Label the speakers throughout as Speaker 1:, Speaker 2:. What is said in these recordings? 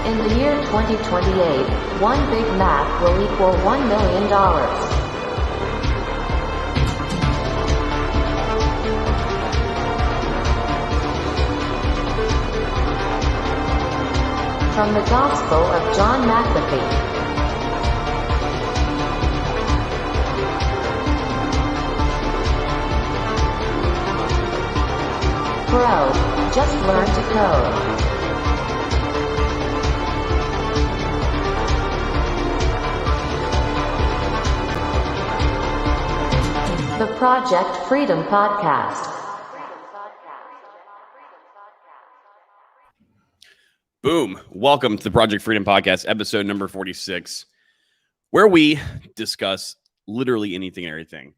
Speaker 1: In the year 2028, one Big Mac will equal $1 million. From the Gospel of John McAfee. Bro, just learn to code. The Project Freedom Podcast.
Speaker 2: Boom. Welcome to the Project Freedom Podcast, episode number 46, where we discuss literally anything and everything.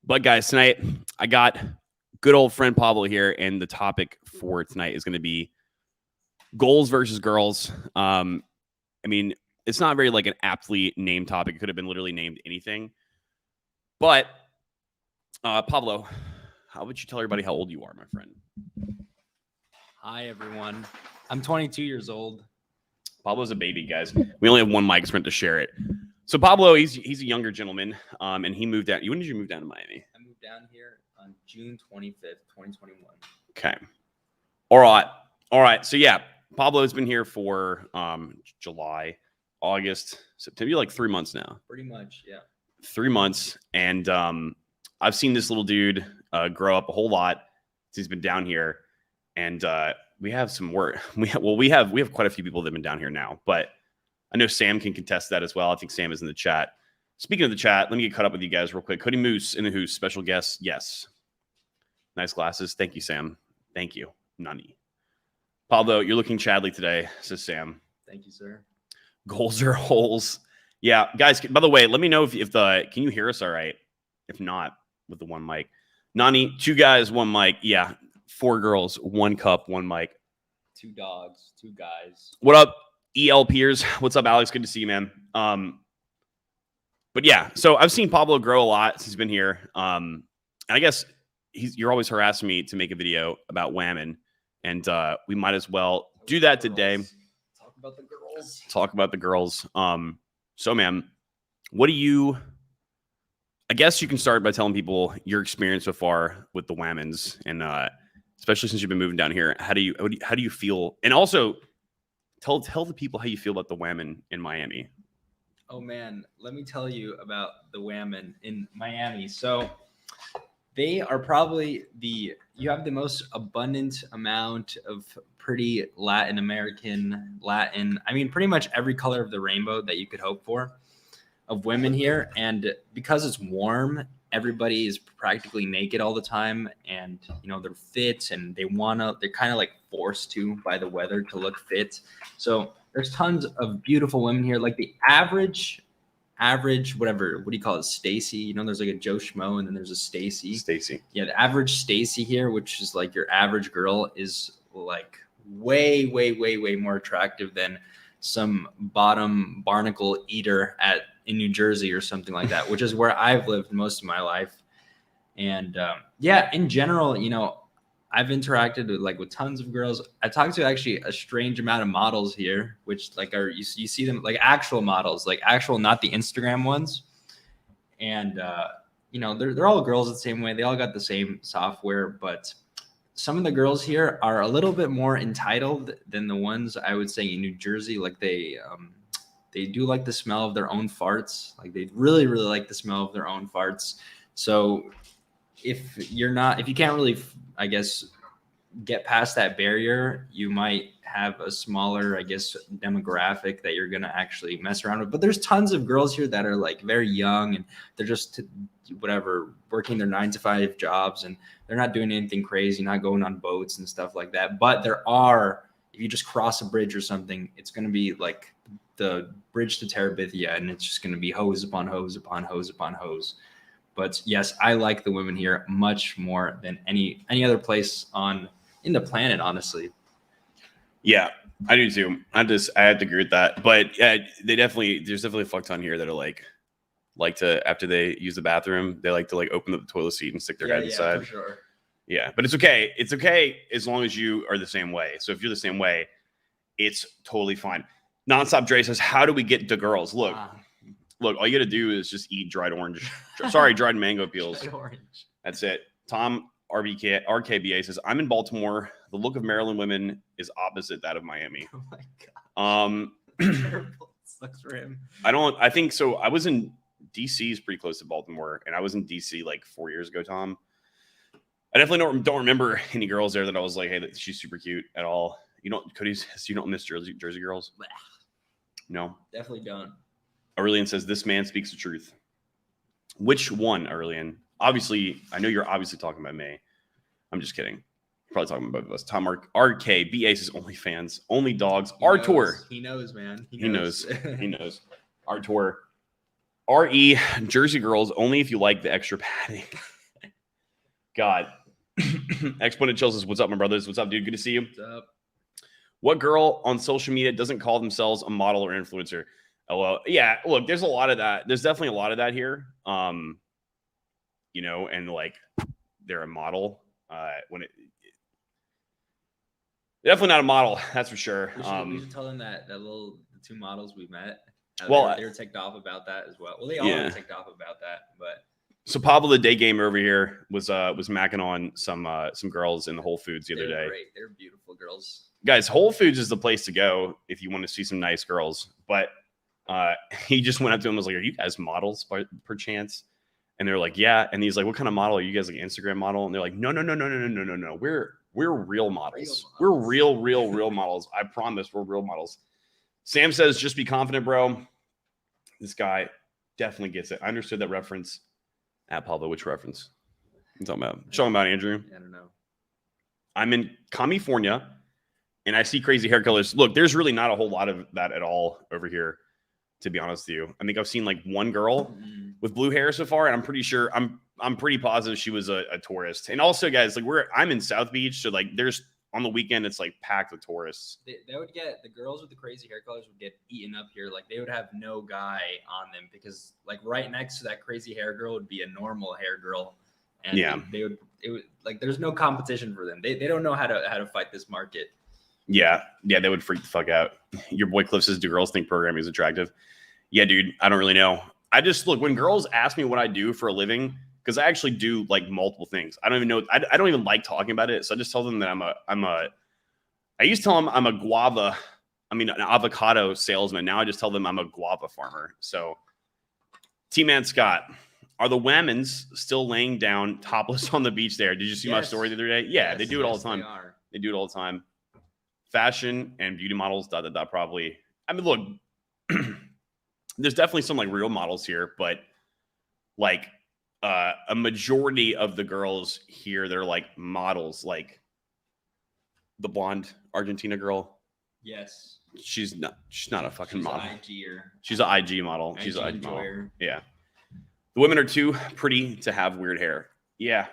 Speaker 2: But guys, tonight I got good old friend Pablo here, and the topic for tonight is going to be goals versus girls. I mean, it's not very like an aptly named topic. It could have been literally named anything. But Pablo, how would you tell everybody how old you are, my friend?
Speaker 3: Hi, everyone. I'm 22 years old.
Speaker 2: Pablo's a baby, guys. We only have one mic, so we're meant to share it. So Pablo, he's a younger gentleman, and he moved out. When did you move down to Miami?
Speaker 3: I moved down here on June 25th, 2021.
Speaker 2: Okay. All right. So yeah, Pablo's been here for July, August, September, like 3 months now.
Speaker 3: Pretty much, yeah.
Speaker 2: 3 months, and I've seen this little dude grow up a whole lot since he's been down here, and we have some work. We have quite a few people that have been down here now, but I know Sam can contest that as well. I think Sam is in the chat. Speaking of the chat, let me get caught up with you guys real quick. Cody Moose in the hoose, special guest, yes. Nice glasses, thank you, Sam. Thank you, Nani. Pablo, you're looking Chadley today, says Sam.
Speaker 3: Thank you, sir.
Speaker 2: Goals or holes? Yeah, guys. By the way, let me know if the can you hear us all right? If not, with the one mic. Nani, 2 guys, 1 mic. Yeah, 4 girls, 1 cup, 1 mic.
Speaker 3: 2 dogs, 2 guys.
Speaker 2: What up, EL peers? What's up, Alex? Good to see you, man. But yeah, so I've seen Pablo grow a lot since he's been here. And I guess you're always harassing me to make a video about women, and we might as well do that today.
Speaker 3: Talk about the girls.
Speaker 2: Talk about the girls. So, man, what do you? I guess you can start by telling people your experience so far with the Whammons, and especially since you've been moving down here. How do you feel? And also, tell the people how you feel about the Whammon in Miami.
Speaker 3: Oh man, let me tell you about the Whammon in Miami. So they are probably you have the most abundant amount of pretty Latin, I mean, pretty much every color of the rainbow that you could hope for of women here. And because it's warm, everybody is practically naked all the time. And, you know, they're fit and they're kind of like forced to by the weather to look fit. So there's tons of beautiful women here. Like the average, whatever, what do you call it? Stacy, you know, there's like a Joe Schmo and then there's a Stacy. Yeah. The average Stacy here, which is like your average girl, is like way more attractive than some bottom barnacle eater in New Jersey or something like that, which is where I've lived most of my life. And yeah, in general, you know, I've interacted with tons of girls. I talked to actually a strange amount of models here, which like you see them like actual models, like actual, not the Instagram ones. And you know, they're all girls the same way. They all got the same software, but some of the girls here are a little bit more entitled than the ones I would say in New Jersey. Like they do like the smell of their own farts. Like they really like the smell of their own farts. So if you can't really, I guess, get past that barrier, you might have a smaller, I guess, demographic that you're going to actually mess around with. But there's tons of girls here that are like very young and they're just working their 9-to-5 jobs, and they're not doing anything crazy, not going on boats and stuff like that. But there are, if you just cross a bridge or something, it's going to be like the bridge to Terabithia, and it's just going to be hose upon hose upon hose upon hose. But yes, I like the women here much more than any other place in the planet, honestly.
Speaker 2: Yeah, I do too. I have to agree with that. But yeah, there's definitely a fuck ton here that are like to, after they use the bathroom, they like to like open up the toilet seat and stick their head inside.
Speaker 3: For sure.
Speaker 2: Yeah, but it's okay. It's okay as long as you are the same way. So if you're the same way, It's totally fine. Nonstop Dre says, how do we get to girls? Look, all you got to do is just eat dried orange. Dried mango peels.
Speaker 3: Dried orange.
Speaker 2: That's it. Tom RKBA says, I'm in Baltimore. The look of Maryland women is opposite that of Miami.
Speaker 3: Oh my God. Terrible. Sucks for him.
Speaker 2: I think so. I was in DC is pretty close to Baltimore, and I was in DC like 4 years ago, Tom. I definitely don't remember any girls there that I was like, hey, she's super cute at all. Cody says, you don't miss Jersey girls? No.
Speaker 3: Definitely don't.
Speaker 2: Aurelian says, this man speaks the truth. Which one, Aurelian? Obviously, I know you're obviously talking about me. I'm just kidding. Probably talking about both of us. Tom RK, BA says only fans, only dogs. Tour.
Speaker 3: He knows, man.
Speaker 2: He knows. He knows. Tour. RE, Jersey girls, only if you like the extra padding. God. Exponent Chill says, what's up, my brothers? What's up, dude? Good to see you.
Speaker 3: What's up?
Speaker 2: What girl on social media doesn't call themselves a model or influencer? Oh, well, yeah, look, there's a lot of that. There's definitely a lot of that here. And like they're a model. Definitely not a model, that's for sure.
Speaker 3: We should tell them that the two models we met, they were ticked off about that as well. Well, they all were ticked off about that, but
Speaker 2: so Pablo, the day gamer over here, was macking on some girls in the Whole Foods the other day.
Speaker 3: Great. They're beautiful girls.
Speaker 2: Guys, Whole Foods is the place to go if you want to see some nice girls. But he just went up to him and was like, are you guys models by perchance? And they're like, yeah. And he's like, what kind of model are you guys, like Instagram model? And they're like, no. We're real models. We're real models. I promise we're real models. Sam says, just be confident, bro. This guy definitely gets it. I understood that reference. At Pablo, which reference? You talking about Andrew?
Speaker 3: I don't know.
Speaker 2: I'm in California, and I see crazy hair colors. Look, there's really not a whole lot of that at all over here, to be honest with you. I think I've seen like one girl with blue hair so far, and I'm pretty sure I'm pretty positive she was a tourist. And also, guys, like I'm in South Beach, so like there's on the weekend it's like packed with tourists.
Speaker 3: They would get the girls with the crazy hair colors would get eaten up here. Like they would have no guy on them because like right next to that crazy hair girl would be a normal hair girl, and it would like there's no competition for them. They don't know how to fight this market. Yeah,
Speaker 2: they would freak the fuck out. Your boy Cliff says, do girls think programming is attractive? Yeah, dude, I don't really know. I just look when girls ask me what I do for a living, because I actually do like multiple things. I don't even know. I don't even like talking about it. So I just tell them that I used to tell them I'm an avocado salesman. Now I just tell them I'm a guava farmer. So T-Man Scott, are the women's still laying down topless on the beach there? Did you see my story the other day? Yeah, they do it all the time. They do it all the time. Fashion and beauty models, probably. I mean, look, there's definitely some like real models here, but like a majority of the girls here, they're like models, like the blonde Argentina girl.
Speaker 3: Yes.
Speaker 2: She's not a fucking model.
Speaker 3: She's
Speaker 2: an IG model. She's an IG model.
Speaker 3: Enjoyer.
Speaker 2: Yeah. The women are too pretty to have weird hair. Yeah.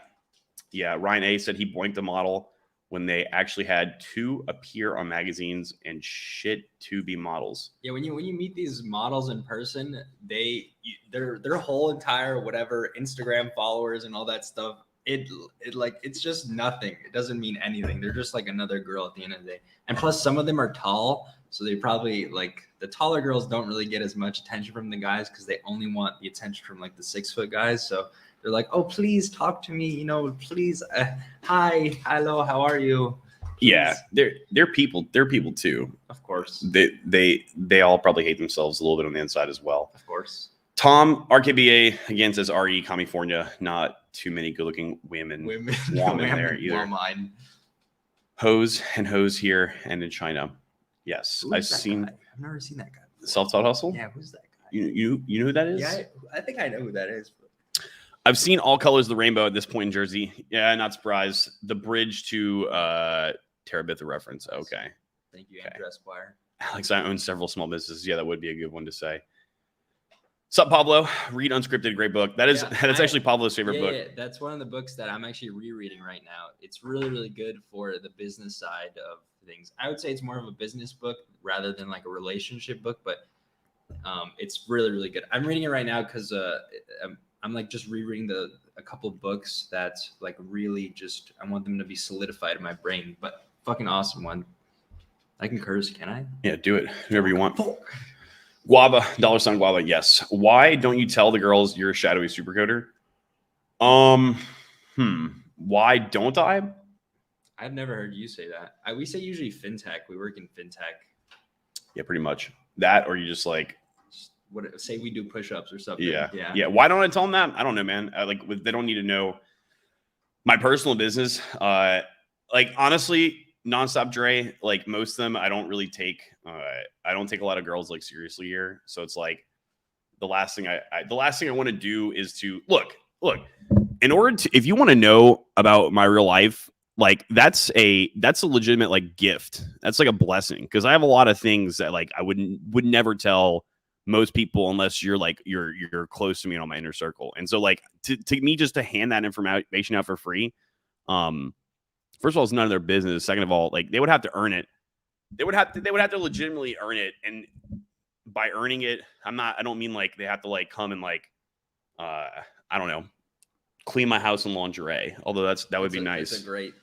Speaker 2: Ryan A said he boinked a model when they actually had to appear on magazines and shit to be models.
Speaker 3: Yeah, when you meet these models in person, their whole entire whatever Instagram followers and all that stuff, it's just nothing. It doesn't mean anything. They're just like another girl at the end of the day. And plus some of them are tall, so they probably like the taller girls don't really get as much attention from the guys because they only want the attention from like the 6-foot guys. So they're like, oh, please talk to me. Please. Hi, hello, how are you? Please.
Speaker 2: Yeah, they're people. They're people too.
Speaker 3: Of course.
Speaker 2: They all probably hate themselves a little bit on the inside as well.
Speaker 3: Of course.
Speaker 2: Tom RKBA again says RE California. Not too many good-looking women there either.
Speaker 3: Well, mine.
Speaker 2: Hose here and in China. Yes, I've
Speaker 3: never seen that guy.
Speaker 2: Self-taught hustle.
Speaker 3: Yeah, who's that guy?
Speaker 2: You know who that is?
Speaker 3: Yeah, I think I know who that is.
Speaker 2: I've seen all colors of the rainbow at this point in Jersey. Yeah, not surprised. The bridge to Terabitha reference. Okay.
Speaker 3: Thank you, Andrew Esquire.
Speaker 2: Alex, I own several small businesses. Yeah, that would be a good one to say. Sup, Pablo? Read Unscripted, great book. That's actually Pablo's favorite book.
Speaker 3: Yeah, that's one of the books that I'm actually rereading right now. It's really, really good for the business side of things. I would say it's more of a business book rather than like a relationship book, but it's really, really good. I'm reading it right now because I'm like just rereading a couple of books that like really just I want them to be solidified in my brain. But fucking awesome one. I can curse, can I?
Speaker 2: Yeah, do it. Whatever you want. Guava, $ guava. Yes. Why don't you tell the girls you're a shadowy supercoder? Why don't I?
Speaker 3: I've never heard you say that. We say usually fintech. We work in fintech.
Speaker 2: Yeah, pretty much that, or you just like
Speaker 3: say we do push-ups or something.
Speaker 2: Yeah. Why don't I tell them that? I don't know, man. They don't need to know my personal business. Like honestly, Nonstop Dre, like most of them, I don't really take. I don't take a lot of girls like seriously here. So it's like the last thing I want to do is to look. In order to, if you want to know about my real life, like that's a legitimate like gift. That's like a blessing because I have a lot of things that like I would never tell most people unless you're like you're close to me and on my inner circle. And so like to me just to hand that information out for free, first of all, it's none of their business. Second of all, like they would have to earn it. They would have to legitimately earn it. And by earning it, I don't mean like they have to like come and like I don't know, clean my house in lingerie. Although that would be nice.
Speaker 3: It's a great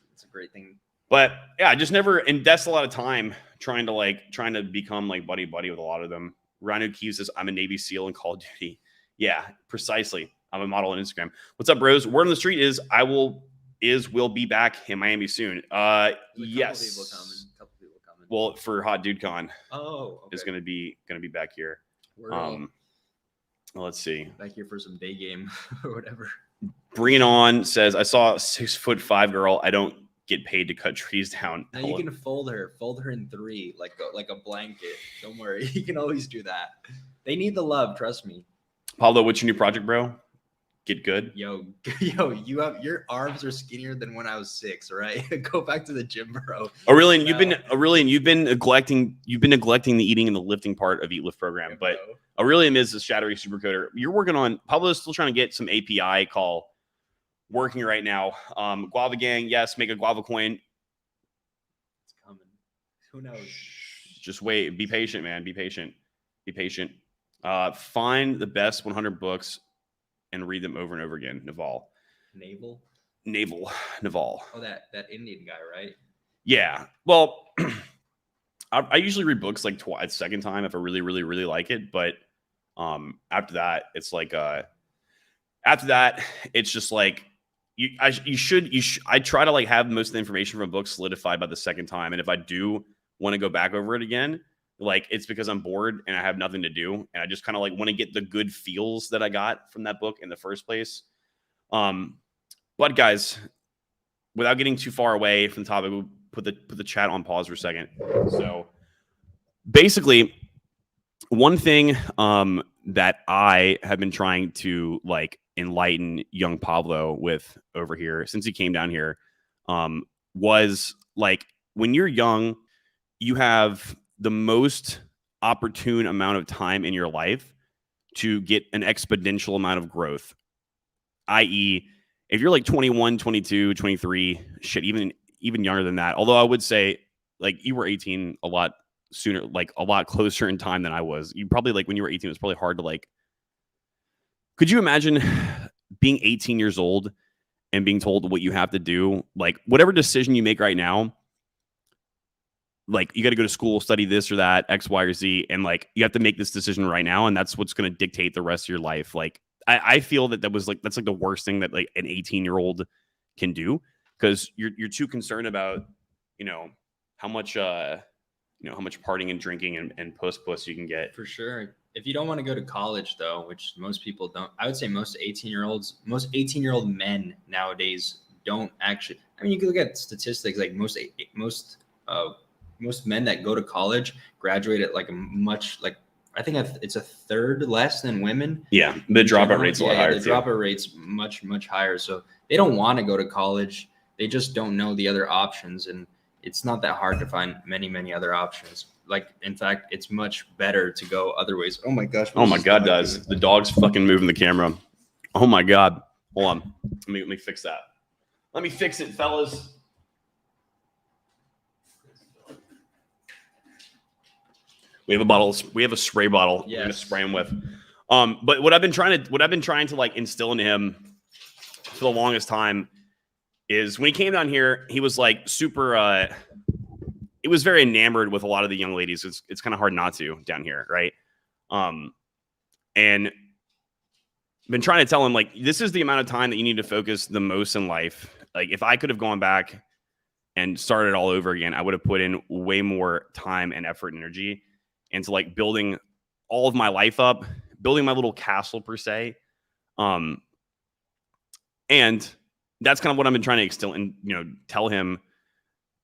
Speaker 3: thing.
Speaker 2: But yeah, I just never invest a lot of time trying to become like buddy with a lot of them. Rhino Keys says, I'm a Navy SEAL in Call of Duty. Yeah, precisely. I'm a model on Instagram. What's up, bros? Word on the street is will be back in Miami soon. Yes.
Speaker 3: Couple people coming.
Speaker 2: Well, for Hot Dude Con.
Speaker 3: Oh, okay.
Speaker 2: Is gonna be back here. Let's see.
Speaker 3: Back here for some day game or whatever.
Speaker 2: Bring it on says, I saw a 6'5" girl. I don't get paid to cut trees down.
Speaker 3: Now you can fold her in 3 like a blanket. Don't worry, you can always do that. They need the love, trust me.
Speaker 2: Pablo, what's your new project, bro? Get good.
Speaker 3: Yo, your arms are skinnier than when I was 6, right? Go back to the gym, bro.
Speaker 2: Aurelian, you've been neglecting the eating and the lifting part of Eat Lift program, but Aurelian is a shadowy supercoder. You're working on Pablo's still trying to get some API call working right now. Guava Gang, yes, make a guava coin.
Speaker 3: It's coming. Who knows?
Speaker 2: Just wait. Be patient, man. Be patient. Find the best 100 books and read them over and over again. Naval.
Speaker 3: Oh, that Indian guy, right?
Speaker 2: Yeah. Well, I usually read books like twice, second time if I really, really, really like it. But after that, it's like it's just like I try to like have most of the information from a book solidified by the second time. And if I do want to go back over it again, like it's because I'm bored and I have nothing to do. And I just kind of like want to get the good feels that I got from that book in the first place. But guys, without getting too far away from the topic, we'll put the chat on pause for a second. So basically, one thing that I have been trying to like enlighten young Pablo with over here since he came down here was like when you're young, you have the most opportune amount of time in your life to get an exponential amount of growth, i.e., if you're like 21, 22, 23, shit, even younger than that. Although I would say like you were 18 a lot sooner, like a lot closer in time than I was. You probably like when you were 18, it was probably hard to like, could you imagine being 18 years old and being told what you have to do? Like whatever decision you make right now, like you got to go to school, study this or that, X, Y, or Z. And like, you have to make this decision right now. And that's what's going to dictate the rest of your life. Like, I feel that's like the worst thing that like an 18-year-old can do. Cause you're too concerned about, how much partying and drinking and puss you can get.
Speaker 3: For sure. If you don't want to go to college though, which most people don't, I would say most 18-year-old men nowadays don't actually, I mean, you can look at statistics, like most men that go to college graduate at like a much, like, I think it's a third less than women.
Speaker 2: Yeah. The dropout rate's a lot higher.
Speaker 3: The dropout rate's much, much higher. So they don't want to go to college. They just don't know the other options. And it's not that hard to find many, many other options. Like, in fact, it's much better to go other ways. Oh my gosh.
Speaker 2: Oh my God, does. The dog's fucking moving the camera. Oh my God. Hold on. Let me fix that. Let me fix it, fellas. We have a spray bottle. Yes. We're gonna spray him with. But what I've been trying to like instill into him for the longest time is when he came down here, he was like super. It was very enamored with a lot of the young ladies. It's kind of hard not to down here, right? And been trying to tell him, like, this is the amount of time that you need to focus the most in life. Like, if I could have gone back and started all over again, I would have put in way more time and effort and energy into like building all of my life up, building my little castle per se. And that's kind of what I've been trying to instill and, tell him.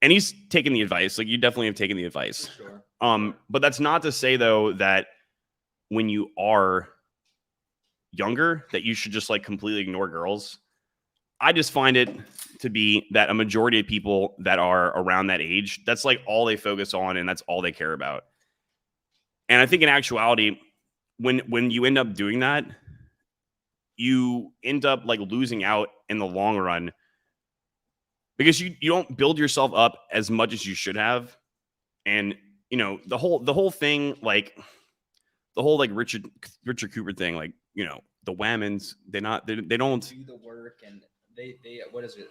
Speaker 2: And he's taken the advice. Like, you definitely have taken the advice.
Speaker 3: Sure.
Speaker 2: But that's not to say though that when you are younger that you should just like completely ignore girls. I just find it to be that a majority of people that are around that age, that's like all they focus on and that's all they care about. And I think in actuality, when you end up doing that, you end up like losing out in the long run because you don't build yourself up as much as you should have. And the whole thing, like the whole like Richard Cooper thing, like, the whammons, they don't
Speaker 3: do the work, and they what is it?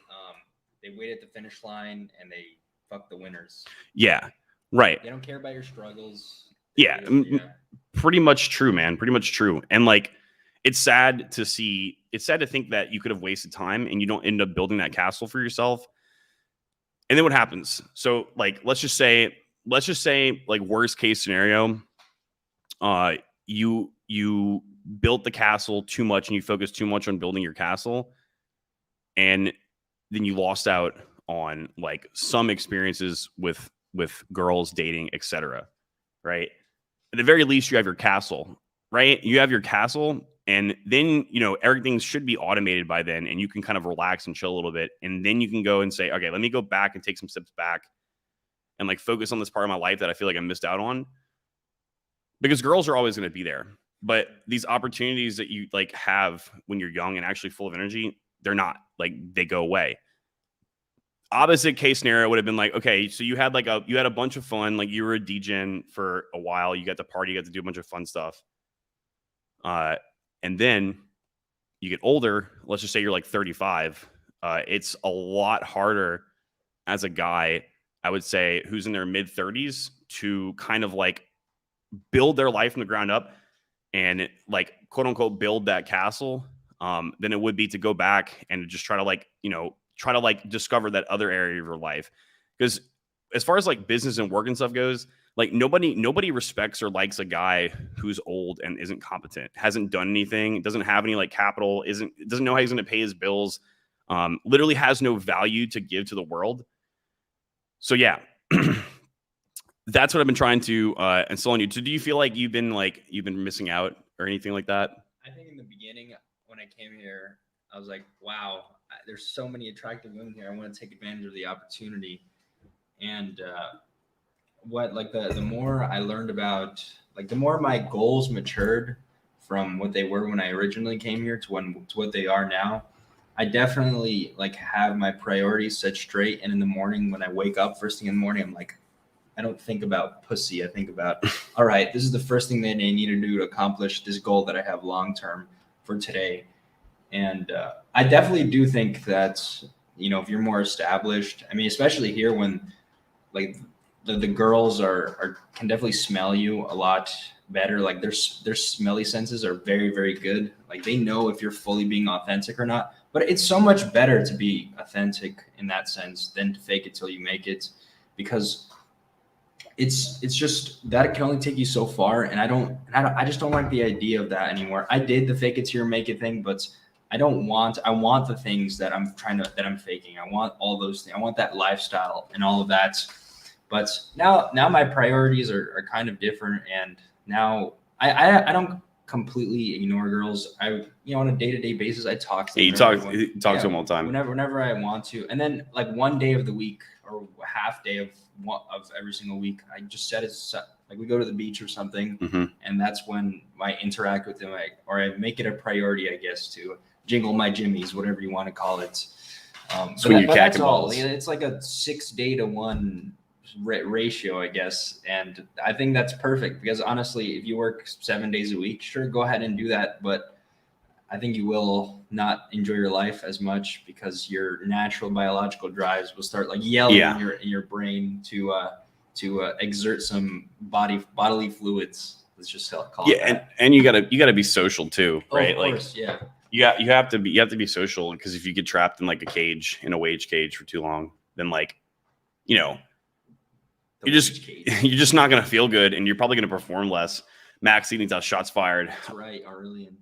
Speaker 3: They wait at the finish line and they fuck the winners.
Speaker 2: Yeah, right.
Speaker 3: They don't care about your struggles.
Speaker 2: Yeah. Pretty much true, man. Pretty much true. And like, it's sad to think that you could have wasted time and you don't end up building that castle for yourself. And then what happens? So like, let's just say like worst case scenario, you built the castle too much and you focused too much on building your castle. And then you lost out on like some experiences with girls, dating, etc. Right? At the very least, you have your castle, right? You have your castle, and then everything should be automated by then, and you can kind of relax and chill a little bit, and then you can go and say, okay, let me go back and take some steps back, and like focus on this part of my life that I feel like I missed out on. Because girls are always going to be there, but these opportunities that you like have when you're young and actually full of energy, they're not, like, they go away. Opposite case scenario would have been like, okay, so you had a bunch of fun, like you were a DJ for a while, you got to party, you got to do a bunch of fun stuff. And then you get older, let's just say you're like 35. It's a lot harder as a guy, I would say, who's in their mid 30s to kind of like build their life from the ground up and like quote unquote build that castle, than it would be to go back and just try to like discover that other area of your life. Because as far as like business and work and stuff goes, like nobody respects or likes a guy who's old and isn't competent, hasn't done anything, doesn't have any like capital, doesn't know how he's going to pay his bills, literally has no value to give to the world. So yeah, that's what I've been trying to instill on you. So do you feel like you've been missing out or anything like that?
Speaker 3: I think in the beginning when I came here, I was like, wow, there's so many attractive women here. I want to take advantage of the opportunity. And the more I learned about, like, the more my goals matured from what they were when I originally came here to what they are now. I definitely like have my priorities set straight. And in the morning, when I wake up first thing in the morning, I'm like, I don't think about pussy. I think about, all right, this is the first thing that I need to do to accomplish this goal that I have long-term for today. And I definitely do think that, if you're more established, I mean, especially here when like the girls can definitely smell you a lot better. Like their smelly senses are very, very good. Like they know if you're fully being authentic or not, but it's so much better to be authentic in that sense than to fake it till you make it, because it's just that can only take you so far. And I just don't like the idea of that anymore. I did the fake it till you make it thing, but I want the things that I'm faking. I want all those things. I want that lifestyle and all of that. But now my priorities are kind of different. And now I don't completely ignore girls. On a day-to-day basis, I talk to them.
Speaker 2: You talk to them all the time.
Speaker 3: Whenever I want to. And then like one day of the week or half day of every single week, I just set it like we go to the beach or something. Mm-hmm. And that's when I interact with them, or I make it a priority, I guess, to jingle my jimmies, whatever you want to call it. But that's all. It's like a 6-day-to-1 ratio, I guess. And I think that's perfect, because honestly, if you work 7 days a week, sure, go ahead and do that. But I think you will not enjoy your life as much, because your natural biological drives will start like yelling in your brain to exert some bodily fluids. Let's just call
Speaker 2: Yeah,
Speaker 3: it that.
Speaker 2: and you gotta be social too, right?
Speaker 3: Of course, yeah.
Speaker 2: You have to be social, because if you get trapped in like in a wage cage for too long, then like, you're just not gonna feel good, and you're probably gonna perform less. Max Eating's out, shots fired.
Speaker 3: That's right, Aurelian.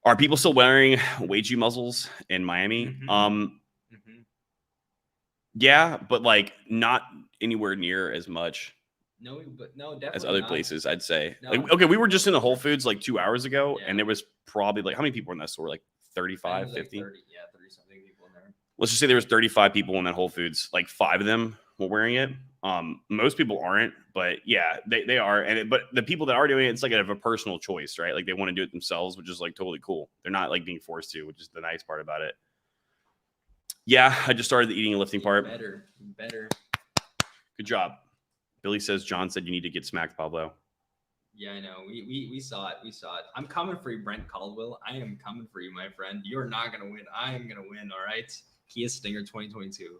Speaker 2: Are people still wearing wagey muzzles in Miami?
Speaker 3: Mm-hmm.
Speaker 2: Yeah, but like not anywhere near as much.
Speaker 3: No, definitely
Speaker 2: as other
Speaker 3: not.
Speaker 2: places, I'd say.
Speaker 3: No,
Speaker 2: like, okay, we were just in the Whole Foods like 2 hours ago,
Speaker 3: Yeah.
Speaker 2: and there was probably like, how many people were in that store? Like 35, 50?
Speaker 3: 30 something people in there.
Speaker 2: Let's just say there was 35 people in that Whole Foods. Like 5 of them were wearing it. Most people aren't, but yeah, they are. But the people that are doing it, it's like a personal choice, right? Like they want to do it themselves, which is like totally cool. They're not like being forced to, which is the nice part about it. Yeah, I just started the eating and lifting part.
Speaker 3: Better.
Speaker 2: Good job. Billy says John said you need to get smacked, Pablo.
Speaker 3: Yeah, I know. We saw it. I'm coming for you, Brent Caldwell. I am coming for you, my friend. You're not gonna win. I am gonna win. All right. Kia Stinger 2022.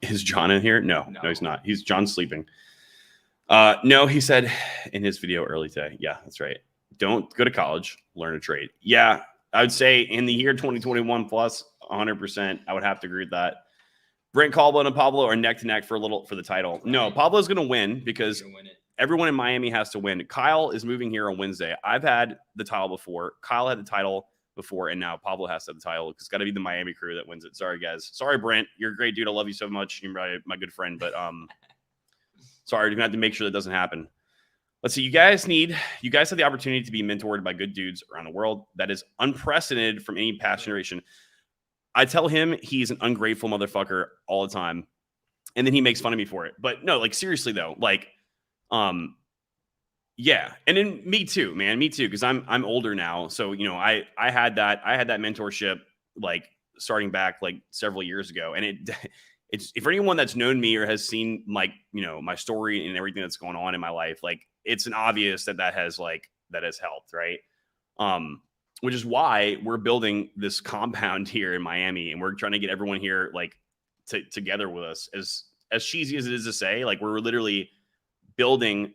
Speaker 2: Is John in here? No, he's not. John's sleeping. No, he said in his video early today. Yeah, that's right. Don't go to college. Learn a trade. Yeah, I would say in the year 2021 plus 100%. I would have to agree with that. Brent Caldwell and Pablo are neck to neck for the title. Right. No, Pablo's going to win because everyone in Miami has to win. Kyle is moving here on Wednesday. I've had the title before. Kyle had the title before, and now Pablo has to have the title. It's got to be the Miami crew that wins it. Sorry, guys. Sorry, Brent. You're a great dude. I love you so much. You're my good friend, but sorry, you're going to have to make sure that doesn't happen. Let's see. You guys have the opportunity to be mentored by good dudes around the world. That is unprecedented from any past generation. I tell him he's an ungrateful motherfucker all the time, and then he makes fun of me for it. But no, like seriously though, like, yeah, and then me too, man, because I'm older now, so I had that mentorship like starting back like several years ago, and it's for anyone that's known me or has seen like my story and everything that's going on in my life, like it's an obvious that has helped, right? Which is why we're building this compound here in Miami, and we're trying to get everyone here like together with us. As cheesy as it is to say, like we're literally building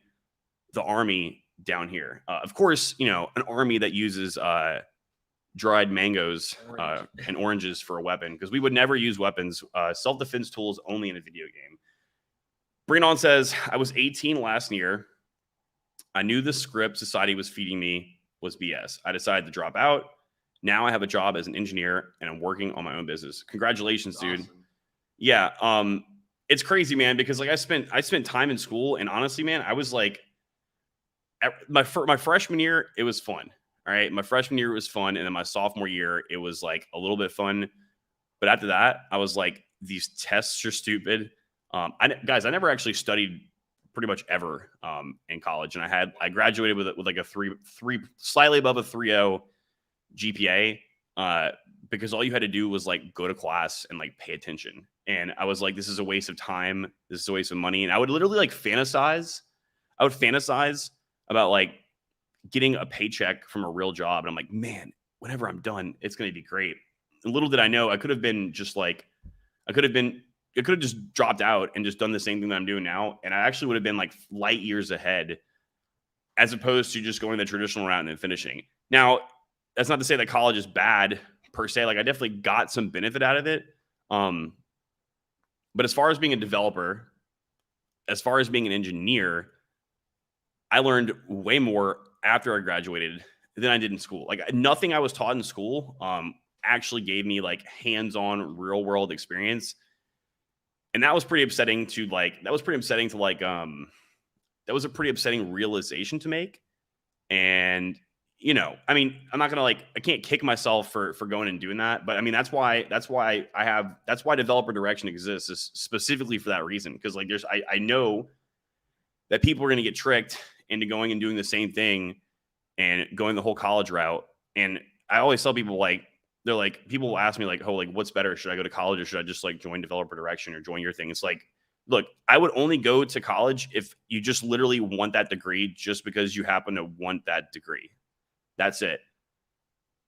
Speaker 2: the army down here. Of course, an army that uses dried mangoes and oranges for a weapon, because we would never use weapons. Self-defense tools only in a video game. Brinon says, I was 18 last year. I knew the script society was feeding me was BS. I decided to drop out. Now I have a job as an engineer and I'm working on my own business. Congratulations, dude. Awesome. Yeah. It's crazy, man, because like I spent time in school, and honestly, man, I was like, my freshman year, it was fun. All right. My freshman year was fun. And then my sophomore year, it was like a little bit fun. But after that, I was like, these tests are stupid. I never actually studied pretty much ever in college, and I graduated with like a three slightly above a 3.0 GPA because all you had to do was like go to class and like pay attention. And I was like, this is a waste of time, this is a waste of money. And I would literally like fantasize about like getting a paycheck from a real job, and I'm like, man, whenever I'm done, it's going to be great. And little did I know, I could have just dropped out and just done the same thing that I'm doing now. And I actually would have been like light years ahead, as opposed to just going the traditional route and then finishing. Now, that's not to say that college is bad per se. Like I definitely got some benefit out of it. But as far as being a developer, as far as being an engineer, I learned way more after I graduated than I did in school. Like nothing I was taught in school actually gave me like hands-on real world experience. And that was pretty upsetting that was a pretty upsetting realization to make. And, I mean, I'm not going to I can't kick myself for going and doing that. But I mean, that's why developer direction exists, is specifically for that reason. Cause like I know that people are going to get tricked into going and doing the same thing and going the whole college route. And I always tell people people will ask me like, oh, like what's better? Should I go to college or should I just like join developer direction or join your thing? It's like, look, I would only go to college if you just literally want that degree just because you happen to want that degree. That's it.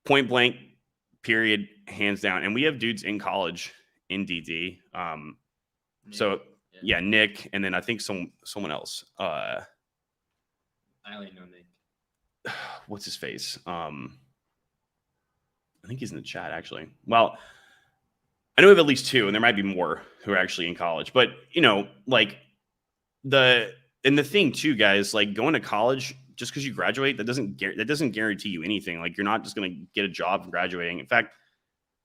Speaker 2: Point blank, period, hands down. And we have dudes in college in DD. So Yeah, Nick, and then I think someone else.
Speaker 3: I only know Nick.
Speaker 2: What's his face? I think he's in the chat actually. Well, I know of at least 2, and there might be more who are actually in college. But like the thing too, guys, like going to college just because you graduate, that doesn't guarantee you anything. Like you're not just going to get a job from graduating. In fact,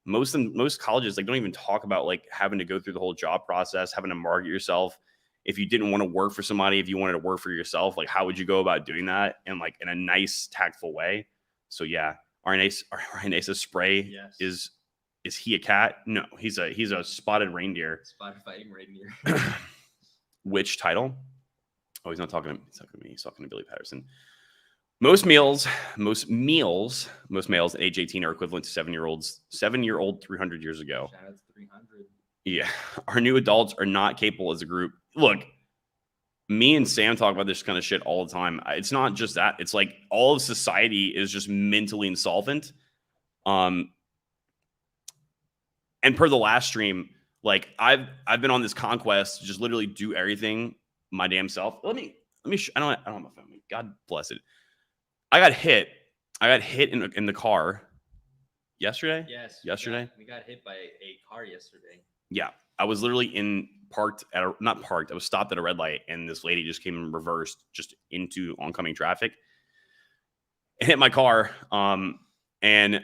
Speaker 2: most colleges like don't even talk about like having to go through the whole job process, having to market yourself. If you didn't want to work for somebody, if you wanted to work for yourself, like how would you go about doing that in a nice, tactful way? So yeah, RNA spray is he a cat? No, he's a spotted reindeer.
Speaker 3: Spotted fighting reindeer.
Speaker 2: Which title? Oh, he's not talking to me. He's talking to Billy Patterson. Most males at age 18 are equivalent to 7-year-old 300 years ago.
Speaker 3: Shout out to 300.
Speaker 2: Yeah. Our new adults are not capable as a group. Look, me and Sam talk about this kind of shit all the time. It's not just that. It's like all of society is just mentally insolvent. And per the last stream, like I've been on this conquest to just literally do everything my damn self. Let me I don't have my phone. God bless it. I got hit in the car yesterday.
Speaker 3: Yes.
Speaker 2: Yesterday.
Speaker 3: We got hit by a car yesterday.
Speaker 2: Yeah. I was literally I was stopped at a red light, and this lady just came in reversed just into oncoming traffic and hit my car. And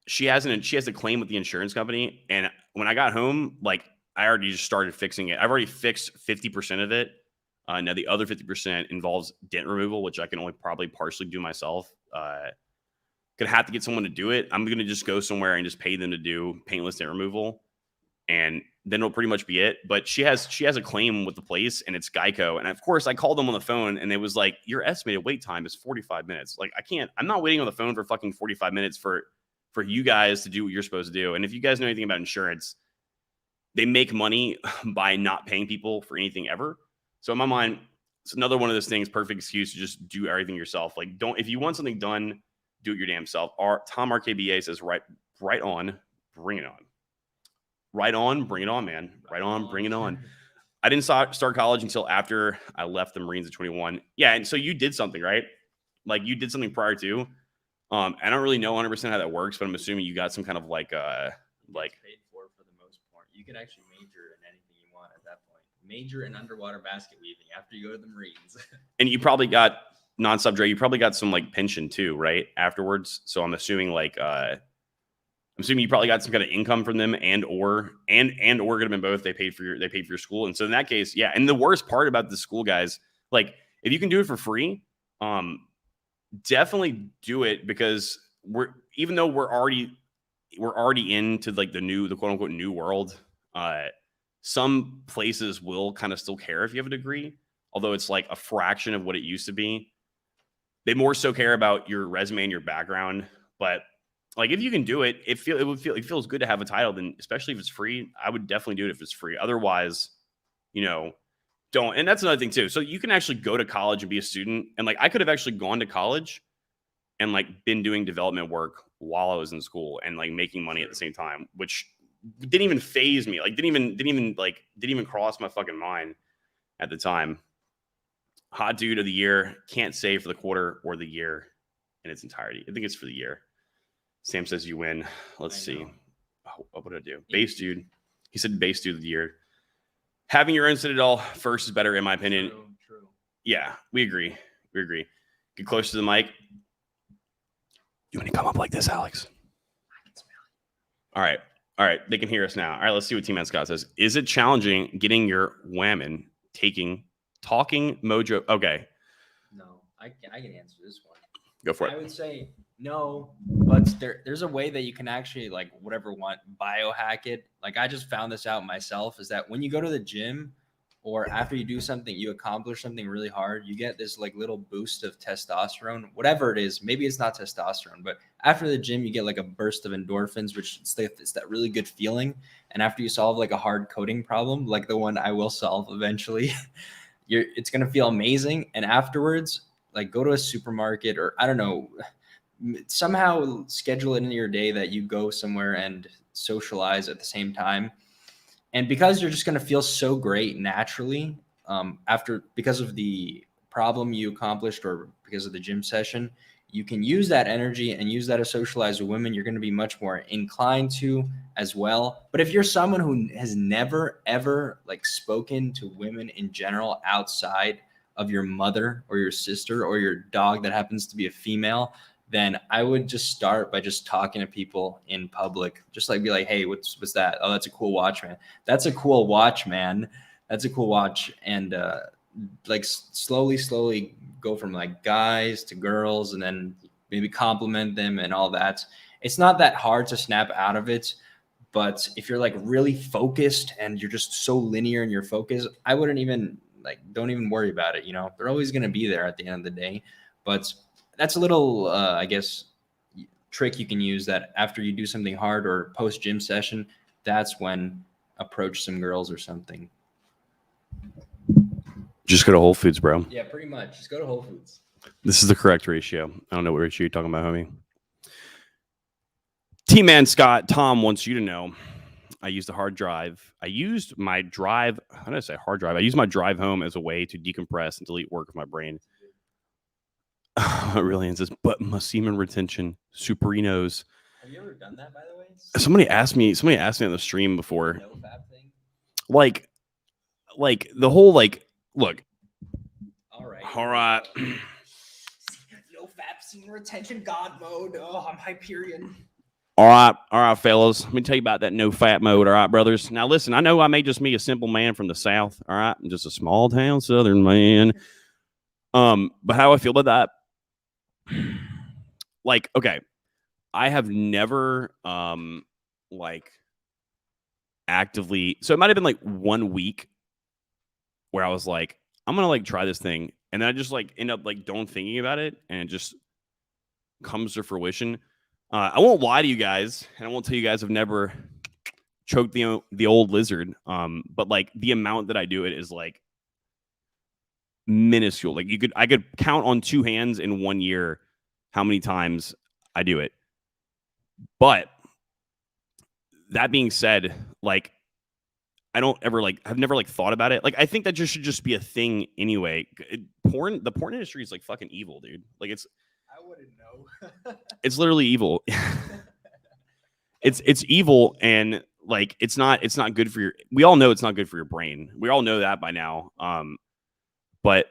Speaker 2: she has a claim with the insurance company. And when I got home, like I already just started fixing it. I've already fixed 50% of it. Now the other 50% involves dent removal, which I can only probably partially do myself. Gonna have to get someone to do it. I'm gonna just go somewhere and just pay them to do paintless dent removal, and then it'll pretty much be it. But she has a claim with the place, and it's Geico. And of course, I called them on the phone, and it was like, your estimated wait time is 45 minutes. Like I'm not waiting on the phone for fucking 45 minutes for you guys to do what you're supposed to do. And if you guys know anything about insurance, they make money by not paying people for anything ever. So in my mind, it's another one of those things, perfect excuse to just do everything yourself. Like if you want something done, do it your damn self. Tom RKBA says, right on, bring it on. Right on, bring it on, man. Right on, bring it on. I didn't start college until after I left the Marines at 21. Yeah, and so you did something, right? Like you did something prior to. I don't really know 100% how that works, but I'm assuming you got some kind of like
Speaker 3: paid for the most part. You could actually major in anything you want at that point. Major in underwater basket weaving after you go to the Marines. And
Speaker 2: you probably got non-sub dre. You probably got some like pension too, right? Afterwards. So I'm assuming you probably got some kind of income from them and or could have been both. They paid for your school. And so in that case, yeah. And the worst part about the school, guys, like if you can do it for free, definitely do it, because even though we're already into like the quote unquote new world, some places will kind of still care if you have a degree, although it's like a fraction of what it used to be. They more so care about your resume and your background. But like if you can do it, it feels good to have a title. Then especially if it's free, I would definitely do it if it's free. Otherwise, don't. And that's another thing too. So you can actually go to college and be a student. And like I could have actually gone to college and like been doing development work while I was in school and like making money at the same time, which didn't even faze me. Like didn't even cross my fucking mind at the time. Hot dude of the year. Can't say for the quarter or the year in its entirety. I think it's for the year. Sam says you win. Let's see. Oh, what did I do? Base dude. He said base dude of the year. Having your own Citadel first is better, in my opinion.
Speaker 3: True.
Speaker 2: Yeah, we agree. Get close to the mic. You want to come up like this, Alex?
Speaker 3: I can smell
Speaker 2: it. All right. They can hear us now. All right, let's see what Team Scott says. Is it challenging getting your whammon talking mojo? Okay.
Speaker 3: No, I can answer this one.
Speaker 2: Go for it.
Speaker 3: I would say no, but there's a way that you can actually biohack it. Like I just found this out myself, is that when you go to the gym or after you do something, you accomplish something really hard, you get this like little boost of testosterone, whatever it is. Maybe it's not testosterone, but after the gym, you get like a burst of endorphins, which it's that really good feeling. And after you solve like a hard coding problem, like the one I will solve eventually, it's going to feel amazing. And afterwards, like go to a supermarket or I don't know, somehow schedule it in your day that you go somewhere and socialize at the same time. And because you're just going to feel so great naturally because of the problem you accomplished or because of the gym session, you can use that energy and use that to socialize with women. You're going to be much more inclined to as well. But if you're someone who has never, ever like spoken to women in general outside of your mother or your sister or your dog that happens to be a female, then I would just start by just talking to people in public. Just like be like, hey, what's that? Oh, that's a cool watch, man. That's a cool watch, man. That's a cool watch. And like slowly go from like guys to girls and then maybe compliment them and all that. It's not that hard to snap out of it. But if you're like really focused and you're just so linear in your focus, I wouldn't even don't even worry about it. They're always going to be there at the end of the day. But that's a little, I guess, trick you can use that after you do something hard or post gym session, that's when approach some girls or something.
Speaker 2: Just go to Whole Foods, bro.
Speaker 3: Yeah, pretty much. Just go to Whole Foods.
Speaker 2: This is the correct ratio. I don't know what ratio you're talking about, homie. T-Man Scott, Tom wants you to know, I used a hard drive. I used my drive. How did I say hard drive? I used my drive home as a way to decompress and delete work of my brain. It really is. But my semen retention, superinos.
Speaker 3: Have you ever done that, by the way?
Speaker 2: Somebody asked me on the stream before.
Speaker 3: No fab thing?
Speaker 2: Like the whole look.
Speaker 3: All right. No fab semen retention God mode. Oh, I'm Hyperion.
Speaker 2: All right, fellas. Let me tell you about that no fat mode. All right, brothers. Now, listen, I know I may just be a simple man from the South. All right. I'm just a small town Southern man. But how I feel about that, okay, I have never, actively, so it might have been 1 week where I was like, I'm going to try this thing. And then I just end up don't thinking about it. And it just comes to fruition. I won't lie to you guys, and I won't tell you guys I've never choked the old lizard. But the amount that I do it is minuscule. I could count on 2 hands in 1 year how many times I do it. But that being said, I don't ever I've never thought about it. I think that just should just be a thing anyway. The porn industry is fucking evil, dude.
Speaker 3: I wouldn't know.
Speaker 2: It's literally evil. It's evil, and it's not good for your. We all know it's not good for your brain. We all know that by now. But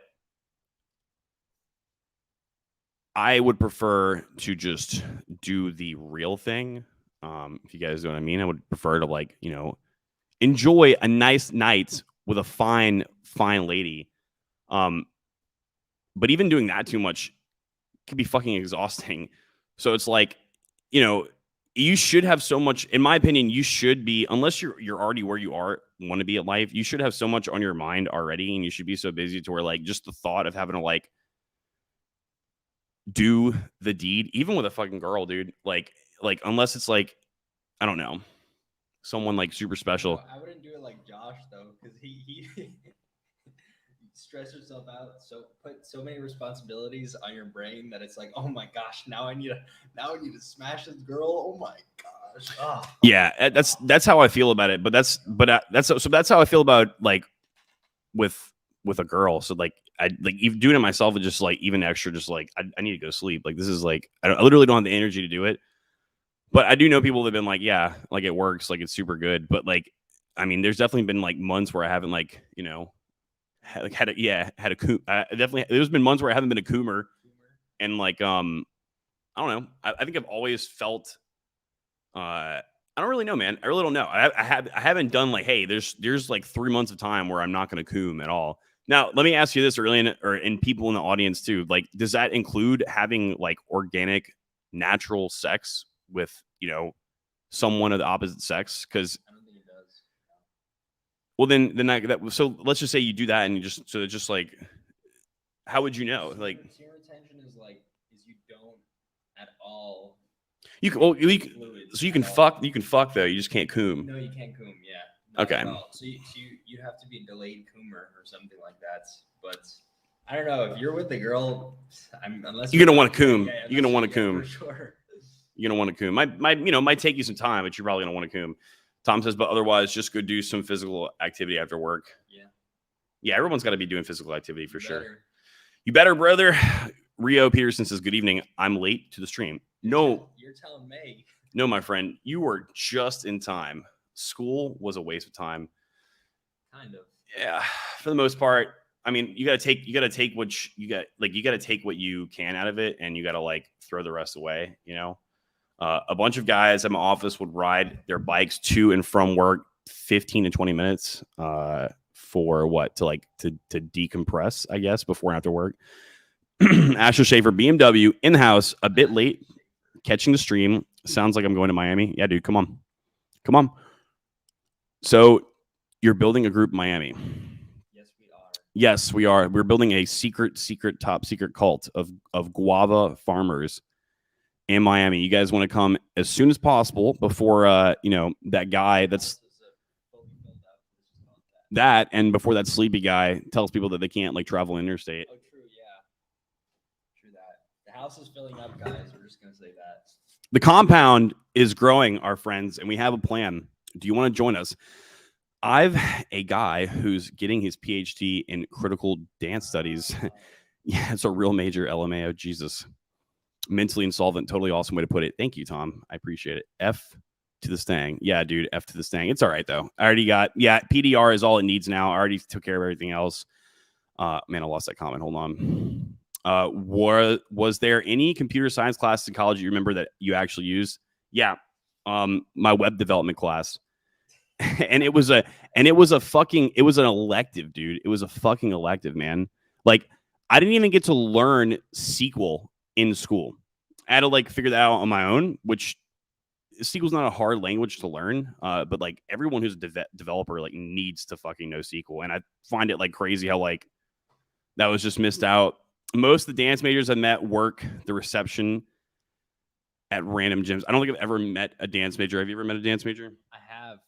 Speaker 2: I would prefer to just do the real thing. If you guys know what I mean, I would prefer to enjoy a nice night with a fine lady. But even doing that too much can be fucking exhausting. So it's you should have so much, in my opinion, you should be, unless you're already where you want to be at life, you should have so much on your mind already, and you should be so busy to where just the thought of having to do the deed, even with a fucking girl, dude, unless it's I don't know, someone super special.
Speaker 3: No, I wouldn't do it like Josh though, because he stress yourself out, put so many responsibilities on your brain that it's oh my gosh, now I need to smash this girl. Oh my gosh. Oh.
Speaker 2: Yeah, that's how I feel about it. But that's how I feel about with a girl. So I even doing it myself is just even extra. Just I need to go sleep. This is I literally don't have the energy to do it. But I do know people that have been yeah, it works, it's super good. But I mean, there's definitely been months where I haven't had a coom. Definitely, there's been months where I haven't been a coomer, and I don't know. I think I've always felt. I don't really know, man. I really don't know. I haven't done hey, there's 3 months of time where I'm not going to coom at all. Now, let me ask you this, in people in the audience too. Does that include having organic, natural sex with someone of the opposite sex? Because
Speaker 3: I don't think it does.
Speaker 2: well, then so let's just say you do that, and it's just how would you know?
Speaker 3: Semen retention is you don't at all.
Speaker 2: You can so you can fuck. You can fuck though. You just can't coom.
Speaker 3: No, you can't coom. Yeah.
Speaker 2: Okay.
Speaker 3: So you have to be a delayed coomer or something like that. But I don't know if you're with the girl. Unless
Speaker 2: you're gonna want to coom. You're gonna want to coom
Speaker 3: for sure.
Speaker 2: You're gonna want to coom. Might take you some time, but you're probably gonna want to coom. Tom says, but otherwise, just go do some physical activity after work. Yeah, everyone's got to be doing physical activity for sure. You better, brother. Rio Peterson says, good evening. I'm late to the stream. No.
Speaker 3: You're telling me.
Speaker 2: No, my friend. You were just in time. School was a waste of time.
Speaker 3: Kind of.
Speaker 2: Yeah, for the most part. I mean, you gotta take what you gotta take what you can out of it, and you gotta like throw the rest away. You know, a bunch of guys at my office would ride their bikes to and from work 15 to 20 minutes for what to decompress, I guess, before and after work. Asher Schaefer, BMW in the house, a bit late, catching the stream. Sounds like I'm going to Miami. Yeah, dude, come on. So you're building a group in Miami. Yes, we are. We're building a top secret cult of guava farmers in Miami. You guys want to come as soon as possible before that guy that's that, and before that sleepy guy tells people that they can't like travel interstate.
Speaker 3: Oh, true, yeah. True that. The house is filling up, guys. We're just gonna say that.
Speaker 2: The compound is growing, our friends, and we have a plan. Do you want to join us? I've a guy who's getting his PhD in critical dance studies. Yeah, it's a real major LMAO. Jesus. Mentally insolvent. Totally awesome way to put it. Thank you, Tom. I appreciate it. F to the Stang. Yeah, dude. F to the Stang. It's all right, though. I already got, PDR is all it needs now. I already took care of everything else. Man, I lost that comment. Hold on. Was there any computer science class in college you remember that you actually used? Yeah. My web development class. And it was an elective, dude. It was a fucking elective, man. Like, I didn't even get to learn SQL in school. I had to like figure that out on my own, which SQL's not a hard language to learn. But like everyone who's a developer like needs to fucking know SQL. And I find it like crazy how like that was just missed out. Most of the dance majors I met work the reception at random gyms. I don't think I've ever met a dance major. Have you ever met a dance major?
Speaker 3: I have,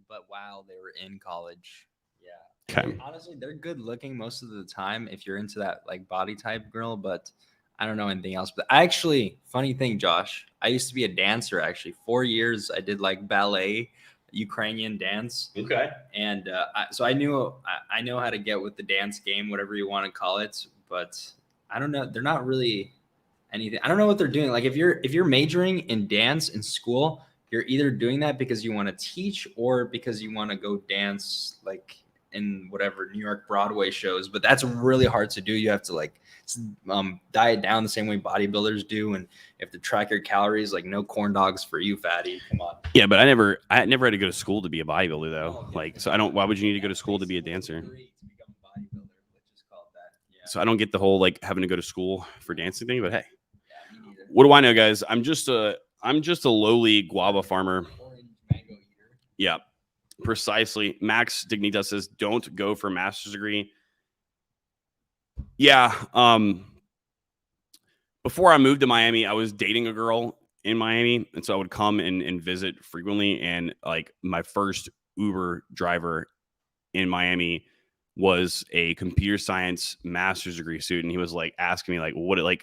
Speaker 3: but while they were in college. Yeah.
Speaker 2: Okay.
Speaker 3: Honestly, they're good looking most of the time if you're into that like body type girl, but I don't know anything else. But funny thing, Josh, I used to be a dancer actually. 4 years I did like ballet, Ukrainian dance.
Speaker 2: Okay.
Speaker 3: And so I know how to get with the dance game, whatever you want to call it. But I don't know. They're not really anything. I don't know what they're doing. Like if you're majoring in dance in school, you're either doing that because you want to teach or because you want to go dance like in whatever New York Broadway shows. But that's really hard to do. You have to like diet down the same way bodybuilders do, and if to track your calories, like no corn dogs for you, fatty. Come on.
Speaker 2: Yeah, but I never had to go to school to be a bodybuilder though. So I don't. Why would you need to go to school to be a dancer? So I don't get the whole like having to go to school for dancing thing. But hey, what do I know, guys? I'm just a lowly guava farmer. Yeah, precisely. Max Dignita says, "Don't go for a master's degree." Yeah. Before I moved to Miami, I was dating a girl in Miami, and so I would come and visit frequently. And like my first Uber driver in Miami was a computer science master's degree student. He was like asking me like, he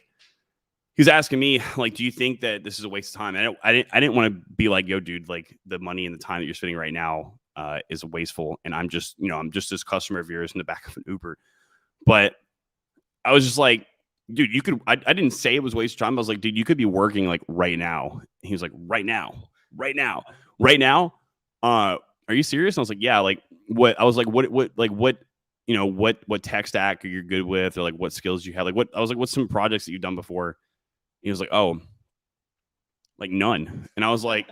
Speaker 2: was asking me like, do you think that this is a waste of time? And I didn't want to be like, yo, dude, like the money and the time that you're spending right now is wasteful. And I'm just this customer of yours in the back of an Uber. But I was just like, dude, you could, I didn't say it was a waste of time. I was like, dude, you could be working like right now. And he was like, right now. Are you serious? And I was like, yeah, like what? I was like, what tech stack are you good with? Or like what skills you have? Like I was like, what's some projects that you've done before? He was like, oh, like none. And I was like,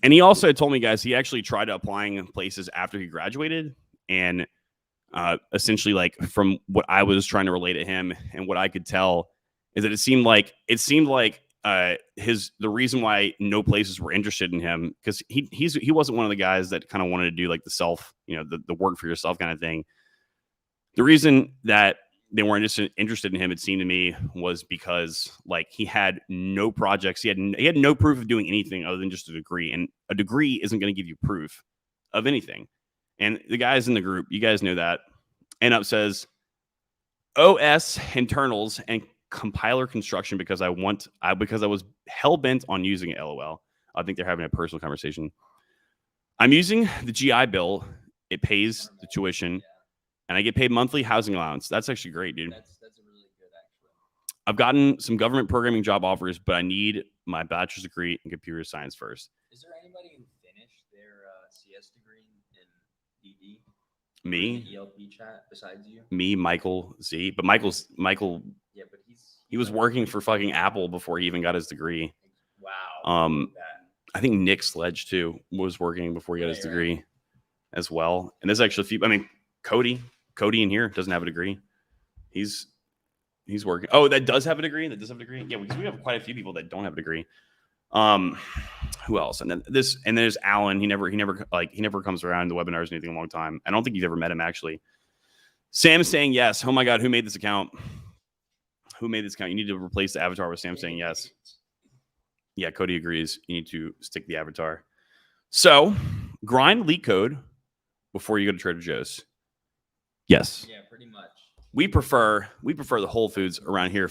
Speaker 2: and he also told me, guys, he actually tried applying places after he graduated. And essentially, like from what I was trying to relate to him and what I could tell is that it seemed like the reason why no places were interested in him, because he wasn't one of the guys that kind of wanted to do like the self, the work for yourself kind of thing. The reason that they weren't interested in him, it seemed to me, was because like he had no projects. He had no proof of doing anything other than just a degree. And a degree isn't going to give you proof of anything. And the guys in the group, you guys know that. And up says OS internals and compiler construction because I was hell bent on using it. LOL. I think they're having a personal conversation. I'm using the GI Bill. It pays the tuition, and I get paid monthly housing allowance. That's actually great, dude.
Speaker 3: That's a really good actually.
Speaker 2: I've gotten some government programming job offers, but I need my bachelor's degree in computer science first.
Speaker 3: Is there anybody who finished their CS degree in DD?
Speaker 2: Me,
Speaker 3: the ELP chat besides you?
Speaker 2: me, Michael Z. But Michael,
Speaker 3: Yeah, but
Speaker 2: he was working for fucking Apple before he even got his degree.
Speaker 3: Wow.
Speaker 2: I think Nick Sledge too was working before he got his degree as well. And there's actually a few. I mean, Cody in here doesn't have a degree. He's working. Oh, that does have a degree. That does have a degree. Yeah, because we have quite a few people that don't have a degree. Who else? And then there's Alan. He never comes around the webinars or anything in a long time. I don't think you've ever met him actually. Sam's saying yes. Oh my god, who made this account? Who made this account? You need to replace the avatar with Sam saying yes. Yeah, Cody agrees. You need to stick the avatar. So, grind leak code before you go to Trader Joe's. Yes.
Speaker 3: Yeah, pretty much.
Speaker 2: We prefer the Whole Foods around here.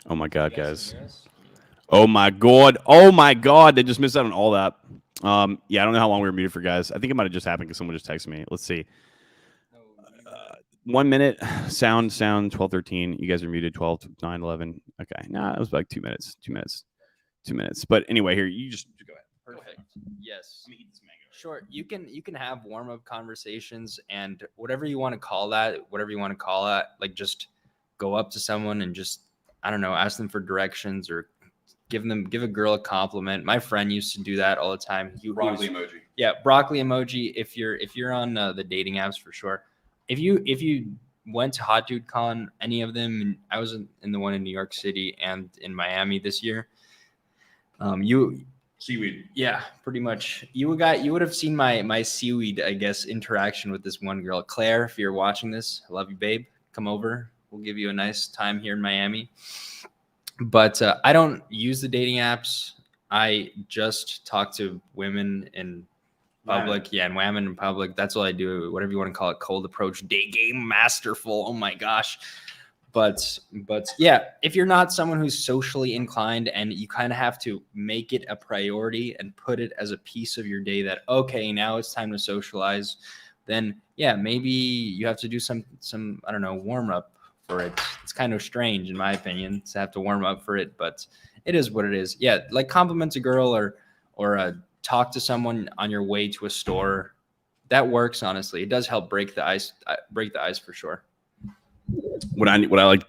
Speaker 2: Oh my god, guys. Oh my god. Oh my god. They just missed out on all that. Yeah, I don't know how long we were muted for, guys. I think it might have just happened because someone just texted me. Let's see. 1 minute. Sound 12:13. You guys are muted 12:09:11. Okay. Nah, it was like 2 minutes. 2 minutes. 2 minutes. But anyway, here you just go ahead.
Speaker 3: Perfect. Yes. Let me eat this mango. Sure. You can have warm up conversations and whatever you want to call that, like just go up to someone and just, I don't know, ask them for directions or give a girl a compliment. My friend used to do that all the time.
Speaker 2: Broccoli emoji.
Speaker 3: Yeah, broccoli emoji. If you're on the dating apps for sure. If you went to Hot Dude Con, any of them, and I was in the one in New York City and in Miami this year.
Speaker 2: Seaweed.
Speaker 3: Yeah, pretty much. You would have seen my seaweed, I guess, interaction with this one girl, Claire. If you're watching this, I love you, babe. Come over. We'll give you a nice time here in Miami. But I don't use the dating apps. I just talk to women in public. Yeah, and women in public. That's all I do. Whatever you want to call it, cold approach, day game masterful. Oh my gosh. But yeah, if you're not someone who's socially inclined and you kind of have to make it a priority and put it as a piece of your day that, okay, now it's time to socialize, then yeah, maybe you have to do some I don't know, warm up for it. It's kind of strange in my opinion to have to warm up for it, but it is what it is. Yeah, like compliment a girl or talk to someone on your way to a store. That works, honestly. It does help break the ice for sure.
Speaker 2: What I like to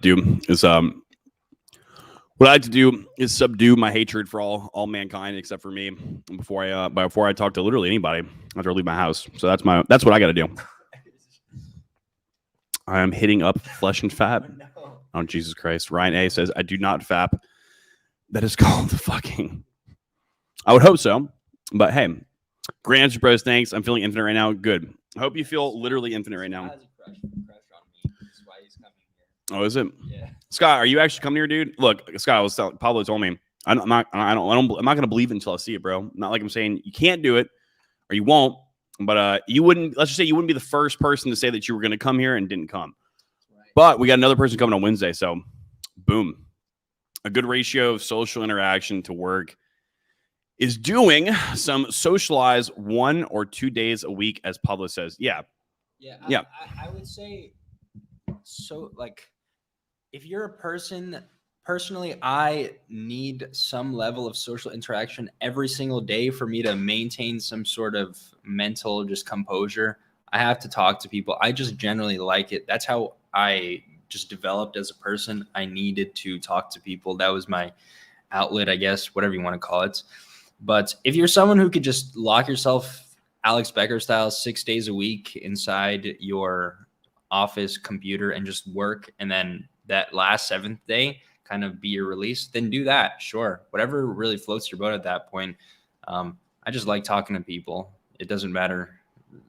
Speaker 2: do is subdue my hatred for all mankind except for me before I talk to literally anybody after I leave my house. So that's what I got to do. I am hitting up flesh and fat. Oh, Jesus Christ. Ryan A says, I do not fap. That is called fucking. I would hope so. But hey, great answer, bros. Thanks. I'm feeling infinite right now. Good. I hope you feel literally infinite right now. Oh, is it?
Speaker 3: Yeah.
Speaker 2: Scott, are you actually coming here, dude? Look, Scott, Pablo told me. I'm not going to believe it until I see it, bro. Not like I'm saying you can't do it or you won't, but you wouldn't. Let's just say you wouldn't be the first person to say that you were going to come here and didn't come. Right. But we got another person coming on Wednesday, so boom. a good ratio of social interaction to work is doing some socialize 1 or 2 days a week, as Pablo says. Yeah.
Speaker 3: I would say so. Like, if you're a person, personally, I need some level of social interaction every single day for me to maintain some sort of mental just composure. I have to talk to people. I just generally like it. That's how I just developed as a person. I needed to talk to people. That was my outlet, I guess, whatever you want to call it. But if you're someone who could just lock yourself Alex Becker style 6 days a week inside your office computer and just work, and then that last 7th day kind of be your release, then do that. Sure. Whatever really floats your boat at that point. I just like talking to people. It doesn't matter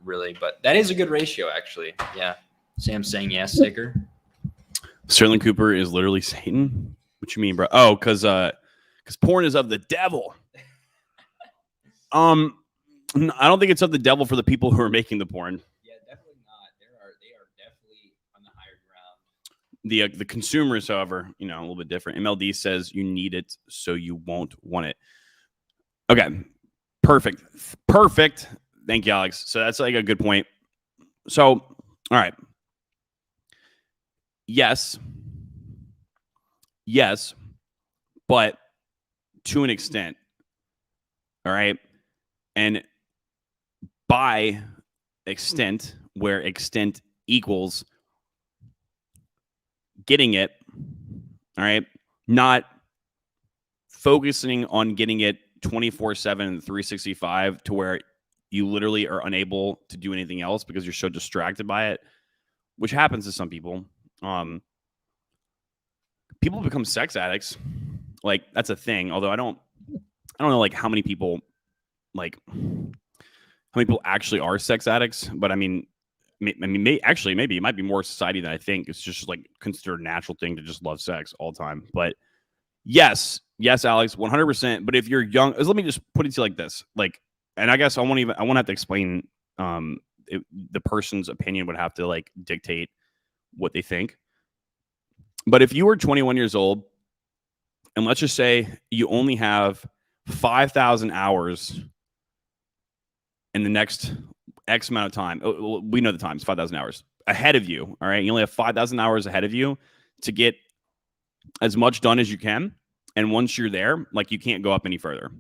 Speaker 3: really, but that is a good ratio, actually. Yeah. Sam's saying yes, sticker.
Speaker 2: Sterling Cooper is literally Satan. What you mean, bro? Oh, because porn is of the devil. I don't think it's of the devil for the people who are making the porn.
Speaker 3: Yeah, definitely not. They are definitely on the higher ground.
Speaker 2: The consumers, however, a little bit different. MLD says you need it, so you won't want it. Okay, perfect. Thank you, Alex. So that's like a good point. So, all right. Yes, but to an extent. All right. And by extent, where extent equals getting it, all right, not focusing on getting it 24/7, 365 to where you literally are unable to do anything else because you're so distracted by it, which happens to some people. People become sex addicts. Like, that's a thing. Although I don't know like how many people actually are sex addicts, but I mean, maybe it might be more society than I think. It's just like considered a natural thing to just love sex all the time. But yes, Alex, 100%. But if you're young, let me just put it to you like this, and I guess I won't have to explain. The person's opinion would have to like dictate what they think. But if you were 21 years old, and let's just say you only have 5,000 hours in the next X amount of time. We know the time. It's 5,000 hours ahead of you. All right. You only have 5,000 hours ahead of you to get as much done as you can. And once you're there, like, you can't go up any further.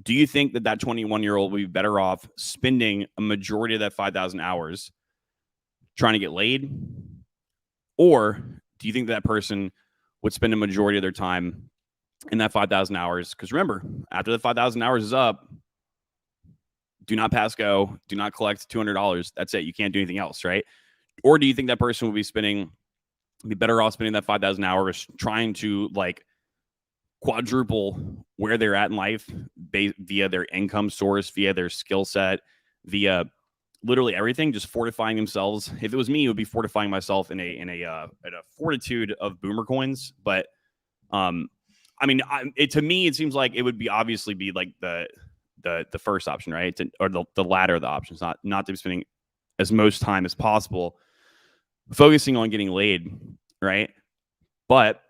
Speaker 2: Do you think that 21-year-old would be better off spending a majority of that 5,000 hours trying to get laid? Or do you think that person would spend a majority of their time in that 5,000 hours? Because remember, after the 5,000 hours is up, do not pass go. Do not collect $200. That's it. You can't do anything else, right? Or do you think that person would be better off spending that 5,000 hours trying to like quadruple where they're at in life via their income source, via their skill set, via literally everything, just fortifying themselves? If it was me, it would be fortifying myself in a fortitude of boomer coins. But I mean, to me, it seems like it would be obviously be like the first option, right? Or the latter of the options, not to be spending as most time as possible focusing on getting laid, right? But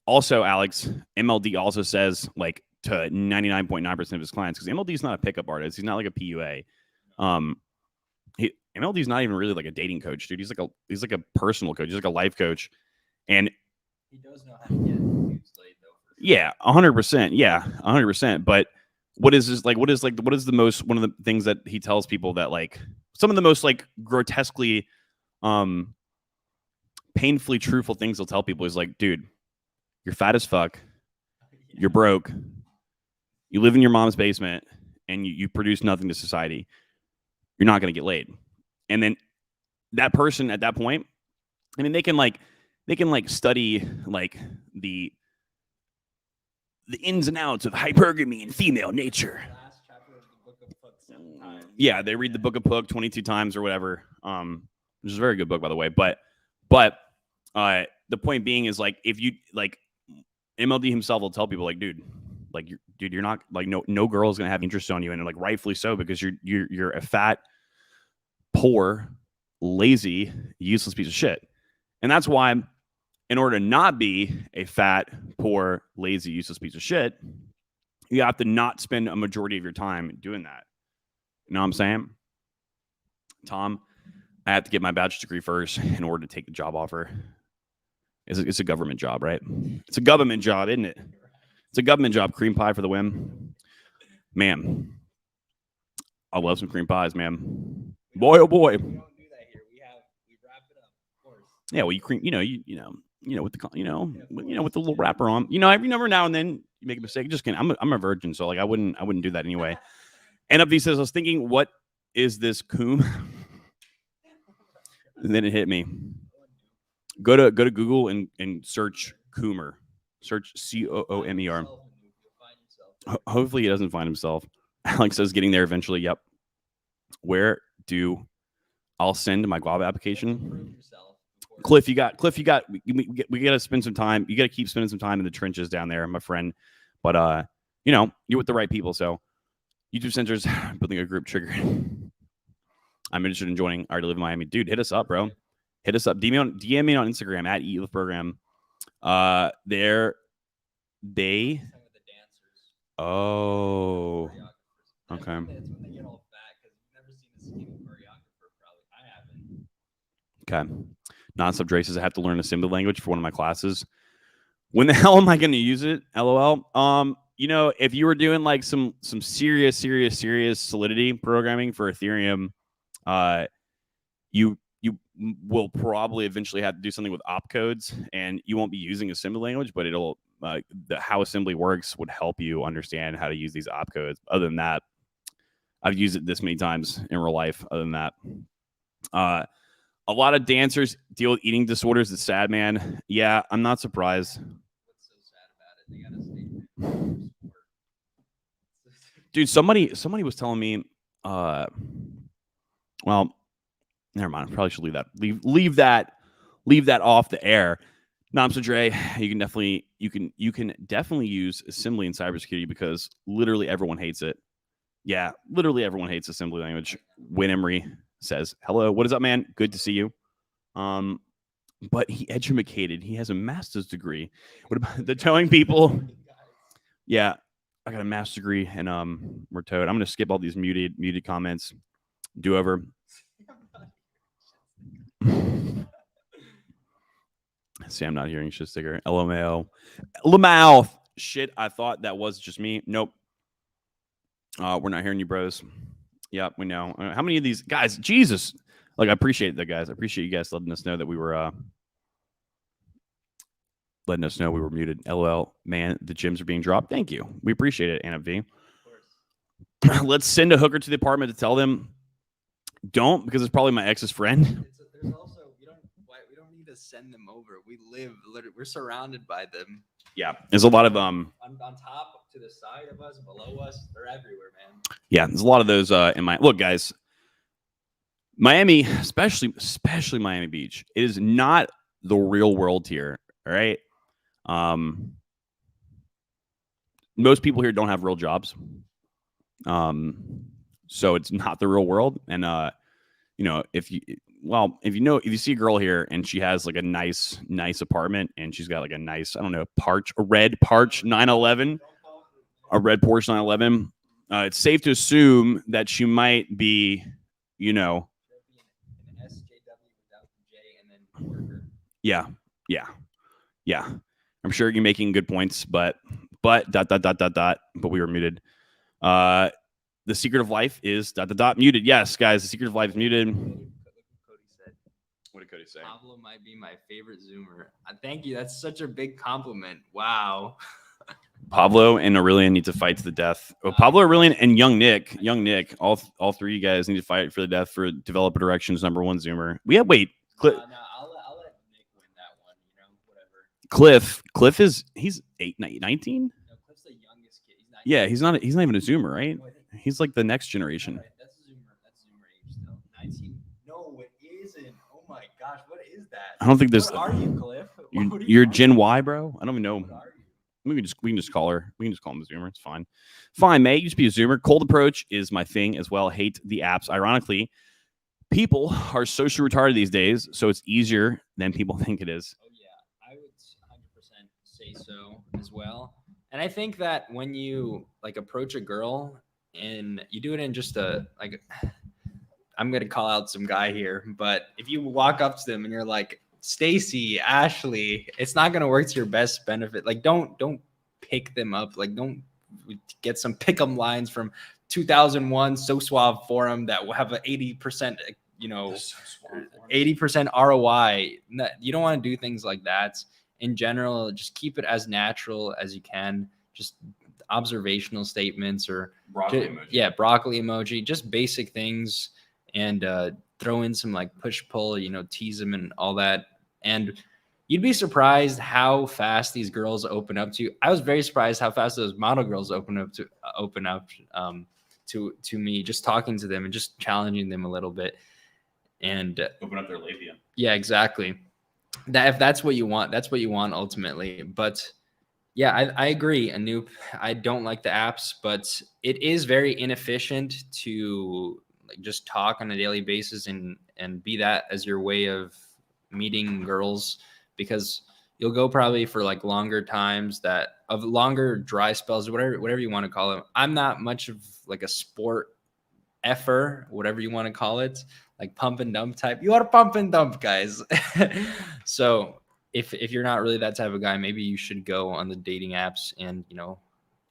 Speaker 2: also, Alex, MLD also says like to 99.9% of his clients, because MLD is not a pickup artist. He's not like a PUA. MLD is not even really like a dating coach, dude. He's like a personal coach. He's like a life coach, and
Speaker 3: he does know how to get dudes laid, though.
Speaker 2: Yeah, 100%. Yeah, 100%. But what is the most, one of the things that he tells people that like some of the most like grotesquely, painfully truthful things he'll tell people is like, dude, you're fat as fuck. You're broke. You live in your mom's basement and you produce nothing to society. You're not going to get laid. And then that person at that point, I mean, they can study like the ins and outs of hypergamy and female nature.
Speaker 3: Last chapter of the Book of Puck 7 times.
Speaker 2: Yeah, they read the Book of Puck 22 times or whatever. Which is a very good book, by the way. But the point being is like, if you like, MLD himself will tell people like, dude, you're not like, no girl is gonna have interest on you, and like rightfully so, because you're a fat, poor, lazy, useless piece of shit. And that's why in order to not be a fat, poor, lazy, useless piece of shit, you have to not spend a majority of your time doing that. You know what I'm saying? Tom, I have to get my bachelor's degree first in order to take the job offer. It's a government job, right? It's a government job, isn't it? It's a government job. Cream pie for the win. Man, I love some cream pies, man. Boy, oh boy.
Speaker 3: We don't do that here. We wrap it up, of course.
Speaker 2: Yeah, well, you cream, with the with the little wrapper on. Every number now and then you make a mistake. Just kidding. I'm a virgin, so like I wouldn't do that anyway. NFV says, I was thinking, what is this coom? And then it hit me. Go to Google and search Coomer. Search COOMER. Hopefully he doesn't find himself. Alex says getting there eventually. Yep. I'll send my Guava application. Cliff, we got to spend some time. You got to keep spending some time in the trenches down there, my friend. But you're with the right people. So YouTube Centers building a group trigger. I'm interested in joining. I already live in Miami. Dude, hit us up, bro. Hit us up. DM me on Instagram at Eat the Program. Oh. Okay. Okay. Nonstop Dre says I have to learn assembly language for one of my classes. When the hell am I going to use it? LOL. If you were doing like some serious Solidity programming for Ethereum, you will probably eventually have to do something with opcodes, and you won't be using assembly language, but it'll how assembly works would help you understand how to use these opcodes. Other than that, I've used it this many times in real life. Other than that, a lot of dancers deal with eating disorders. It's sad, man. Yeah, I'm not surprised.
Speaker 3: What's so sad about it? They gotta stay.
Speaker 2: Dude, somebody was telling me, well, never mind. I probably should leave that. Leave that off the air. Namsa Dre, you can definitely use assembly in cybersecurity because literally everyone hates it. Yeah, literally everyone hates assembly language. Win Emery says, "Hello, what is up, man? Good to see you." But he educated. He has a master's degree. What about the telling people? Yeah, I got a master's degree, and we're toad. I'm gonna skip all these muted comments. Do over. See, I'm not hearing shit sticker. LMAO. Lamouth. Shit, I thought that was just me. Nope. We're not hearing you, bros. Yep, we know. How many of these guys? Jesus. Like, I appreciate that, guys. I appreciate you guys letting us know that we were muted. LOL. Man, the gyms are being dropped. Thank you. We appreciate it, Anna V. Let's send a hooker to the apartment to tell them don't, because it's probably my ex's friend.
Speaker 3: There's also we don't need to send them over. We're surrounded by them.
Speaker 2: Yeah, there's a lot of
Speaker 3: on top, to the side of us, below us, they're everywhere, man.
Speaker 2: Yeah, there's a lot of those in my look, guys. Miami, especially Miami Beach, it is not the real world here. All right. Most people here don't have real jobs. So it's not the real world. And if you see a girl here and she has like a nice apartment and she's got like a nice, I don't know, a red Porsche 911, it's safe to assume that she might be, Yeah. I'm sure you're making good points, but but we were muted. The secret of life is ... muted. Yes, guys, the secret of life is muted. What did Cody say?
Speaker 3: Pablo might be my favorite Zoomer. Thank you. That's such a big compliment. Wow.
Speaker 2: Pablo and Aurelian need to fight to the death. Oh, Pablo, Aurelian, and Young Nick, all three of you guys need to fight for the death for Developer Directions #1 Zoomer. I'll let Nick win
Speaker 3: that one.
Speaker 2: Whatever. Cliff he's 19.
Speaker 3: No, Cliff's the youngest kid. He's 19.
Speaker 2: Yeah, he's not even a Zoomer, right? No, he's like the next generation.
Speaker 3: Right, that's Zoomer age still. 19. No, it isn't. Oh my gosh, what is that?
Speaker 2: I don't think there's.
Speaker 3: What are you, Cliff?
Speaker 2: You're Gen Y, bro. I don't even know. We can just call her. We can just call him a Zoomer. It's fine. Fine, mate. You just be a Zoomer. Cold approach is my thing as well. Hate the apps. Ironically, people are socially retarded these days, so it's easier than people think it is.
Speaker 3: Oh yeah, I was say so as well. And I think that when you like approach a girl and you do it in just a like, I'm gonna call out some guy here, but if you walk up to them and you're like, Stacy, Ashley, it's not gonna work to your best benefit. Like, don't pick them up. Like, don't get some pick 'em lines from 2001 So Suave forum that will have an 80%, 80% ROI. You don't want to do things like that. In general, just keep it as natural as you can. Just observational statements or broccoli emoji, just basic things, and throw in some like push pull, tease them and all that. And you'd be surprised how fast these girls open up to you. I was very surprised how fast those model girls open up to me, just talking to them and just challenging them a little bit. And
Speaker 2: open up their labia.
Speaker 3: Yeah, exactly. That if that's what you want, that's what you want ultimately. But yeah, I agree, Anoop. I don't like the apps, but it is very inefficient to like just talk on a daily basis and be that as your way of meeting girls, because you'll go probably for like longer times longer dry spells, whatever you want to call them. I'm not much of like a sport effer, whatever you want to call it, like pump and dump type. You are pump and dump guys. So if you're not really that type of guy, maybe you should go on the dating apps and,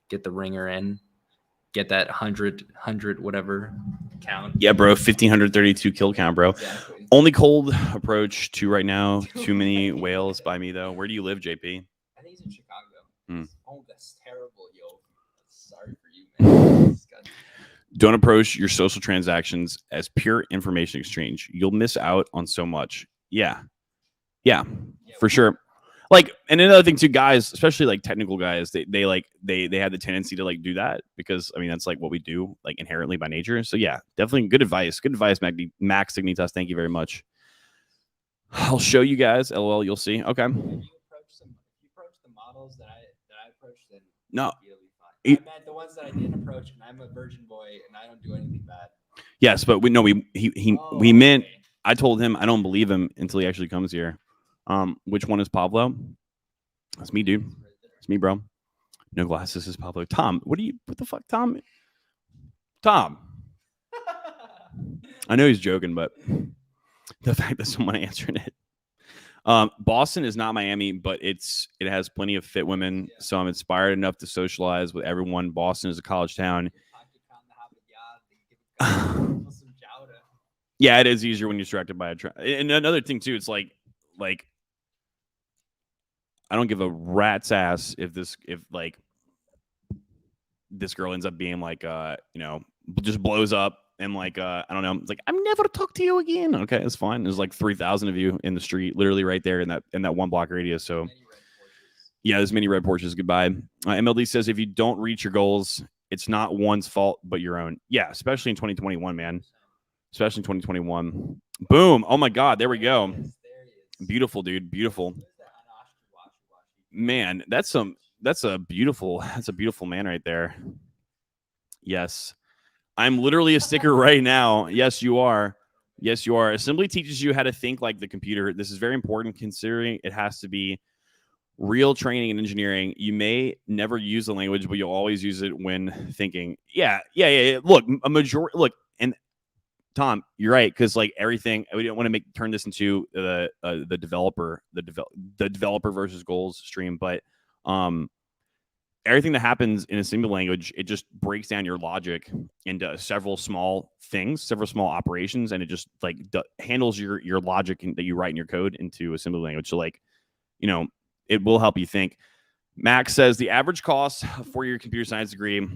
Speaker 3: get the ringer in, get that 100 whatever count.
Speaker 2: Yeah, bro. 1,532 kill count, bro.
Speaker 3: Exactly.
Speaker 2: Only cold approach to right now. Too many whales by me, though. Where do you live, JP?
Speaker 3: I think he's in Chicago. Oh, that's terrible, yo. Sorry for you, man.
Speaker 2: Don't approach your social transactions as pure information exchange. You'll miss out on so much. Yeah, for sure. Like, and another thing too, guys, especially like technical guys, they have the tendency to like do that because I mean that's like what we do like inherently by nature. So yeah, definitely good advice, Max Signitas. Thank you very much. I'll show you guys. LOL, you'll see. Okay.
Speaker 3: If you approach the models that I approached, then
Speaker 2: no.
Speaker 3: I meant the ones that I didn't approach, and I'm a virgin boy, and I don't do anything bad.
Speaker 2: Yes, but we meant. Okay. I told him I don't believe him until he actually comes here. Which one is Pablo? That's me, dude. It's me, bro. No glasses is Pablo. Tom, what the fuck, Tom? Tom. I know he's joking, but the fact that someone answering it. Boston is not Miami, but it has plenty of fit women, so I'm inspired enough to socialize with everyone. Boston is a college town. Yeah, it is easier when you're distracted by and another thing too, it's like I don't give a rat's ass if this girl ends up being like just blows up and like I don't know, it's like I'm never to talk to you again. Okay, it's fine. There's like 3,000 of you in the street, literally right there in that 1 block radius. So yeah, there's many red Porsches. Goodbye. MLD says if you don't reach your goals, it's not one's fault but your own. Yeah, especially in 2021, man. Especially in 2021. Boom. Oh my God, there we go. Beautiful, dude. Beautiful. Man, that's a beautiful man right there. Yes. I'm literally a sticker right now. Yes, you are. Yes, you are. Assembly teaches you how to think like the computer. This is very important considering it has to be real training in engineering. You may never use the language, but you'll always use it when thinking. Yeah. Look, and Tom, you're right, because like everything, we don't want to turn this into the developer versus goals stream, but everything that happens in a single language, it just breaks down your logic into several small things, several small operations, and it just like handles your logic that you write in your code into assembly language. So like, it will help you think. Max says the average cost for your computer science degree,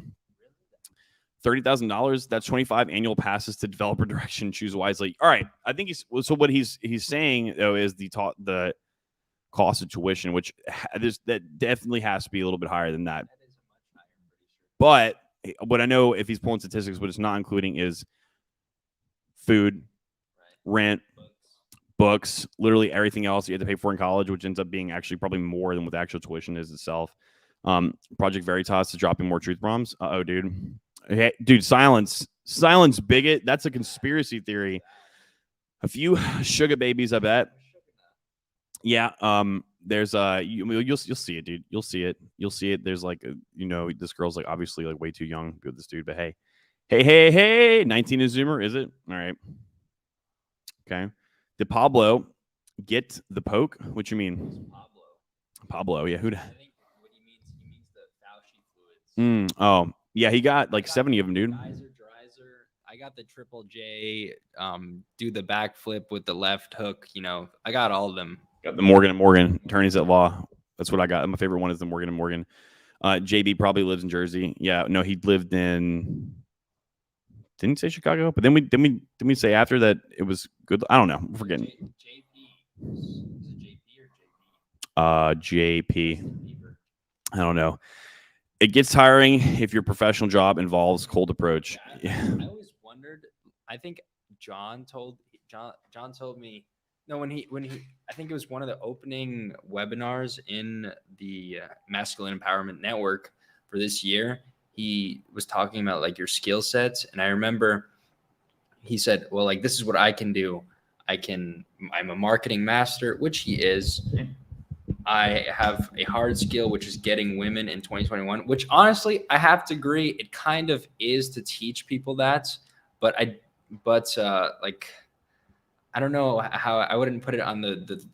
Speaker 2: $30,000. That's 25 annual passes to developer direction. Choose wisely. All right, I think what he's saying though is the cost of tuition, which that definitely has to be a little bit higher than that. But what I know, if he's pulling statistics, what it's not including is food, rent, books, literally everything else you have to pay for in college, which ends up being actually probably more than what the actual tuition is itself. Project Veritas is dropping more truth bombs. Uh-oh, dude. Hey, dude, silence, bigot. That's a conspiracy theory. A few sugar babies, I bet. Yeah. There's you'll see it, dude. You'll see it. There's like this girl's like obviously like way too young to be with this dude, but hey, 19 is Zoomer, is it? All right. Okay. Did Pablo get the poke? What you mean? Pablo, yeah.
Speaker 3: I think what he means the Fauci fluids.
Speaker 2: Oh, yeah, he got like 70 of them, dude.
Speaker 3: Dryzer. I got the Triple J. Do the backflip with the left hook. I got all of them.
Speaker 2: Got the Morgan & Morgan attorneys at law. That's what I got. My favorite one is the Morgan & Morgan. JB probably lives in Jersey. Yeah, no, he lived in. Didn't he say Chicago? But then we say after that it was good. I don't know. I'm forgetting.
Speaker 3: JP. Is it JP or JP?
Speaker 2: JP. I don't know. It gets tiring if your professional job involves cold approach.
Speaker 3: Yeah. I always wondered. I think John told me. No, when he I think it was one of the opening webinars in the Masculine Empowerment Network for this year. He was talking about like your skill sets, and I remember he said, "Well, like this is what I can do. I'm a marketing master," which he is. I have a hard skill, which is getting women in 2021, which honestly, I have to agree, it kind of is to teach people that, but I don't know how I wouldn't put it on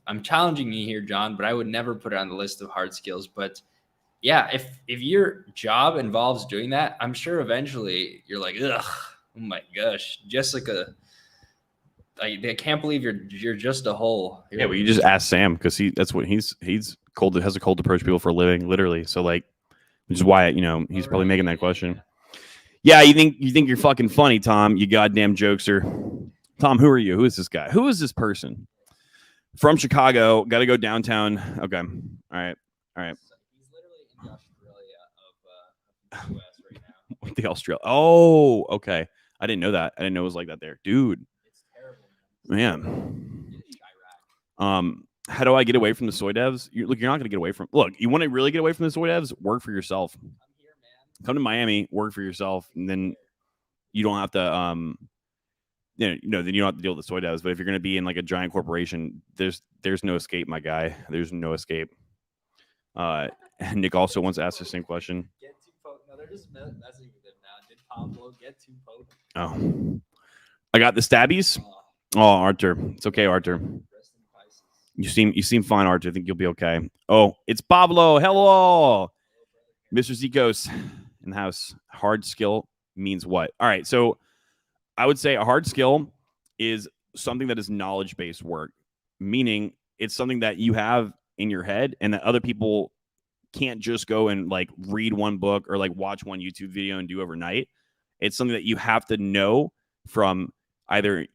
Speaker 3: I'm challenging you here, John, but I would never put it on the list of hard skills. But yeah, if your job involves doing that, I'm sure eventually you're like, ugh, oh my gosh, Jessica, I can't believe you're just a hole.
Speaker 2: Yeah, well, you just ask Sam because that's what he's cold. Has a cold approach people for a living, literally. So like, which is why he's probably making that question. Yeah, you think you're fucking funny, Tom? You goddamn jokester. Tom, who are you? Who is this guy? Who is this person? From Chicago. Got to go downtown. Okay. All right.
Speaker 3: He's literally in the Australia of the US right now.
Speaker 2: The Australia. Oh, okay. I didn't know that. I didn't know it was like that there, dude.
Speaker 3: It's terrible,
Speaker 2: man. How do I get away from the soy devs? You're not going to get away from. Look, you want to really get away from the soy devs? Work for yourself.
Speaker 3: I'm here, man.
Speaker 2: Come to Miami, work for yourself, and then you don't have to. Then you don't have to deal with the soy devs. But if you're going to be in like a giant corporation, there's no escape, my guy. There's no escape. Nick also wants to ask the same question.
Speaker 3: Get too potent. No, they're just messing with him now. Did Pablo get too potent?
Speaker 2: Oh, I got the stabbies. Oh, Arthur, it's okay, Arthur. You seem fine, Arthur. I think you'll be okay. Oh, it's Pablo. Hello, Mr. Zikos in the house. Hard skill means what? All right, so I would say a hard skill is something that is knowledge-based work, meaning it's something that you have in your head and that other people can't just go and like read one book or like watch one YouTube video and do overnight. It's something that you have to know from either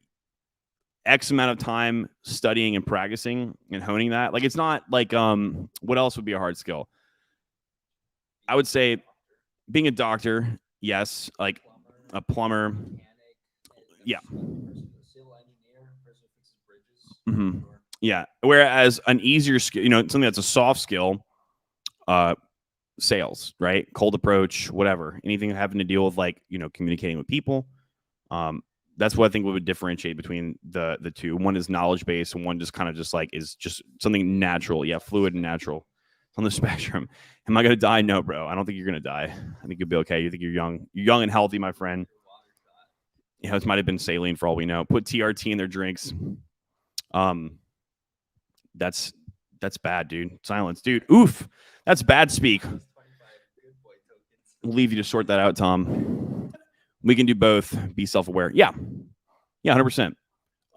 Speaker 2: X amount of time studying and practicing and honing that. Like, it's not like, what else would be a hard skill? I would say being a doctor. Yes. Like a plumber. Yeah. Mm-hmm. Yeah. Whereas an easier skill, something that's a soft skill, sales, right? Cold approach, whatever, anything having to deal with like, communicating with people. That's what I think would differentiate between the two. One is knowledge based, and one just kind of just like is just something natural. Yeah, fluid and natural. It's on the spectrum. Am I gonna die? No, bro. I don't think you're gonna die. I think you'll be okay. You think you're young. You're young and healthy, my friend. This might have been saline for all we know. Put TRT in their drinks. That's bad, dude. Silence, dude. Oof. That's bad speak. We'll leave you to sort that out, Tom. We can do both. Be self-aware. Yeah, 100%.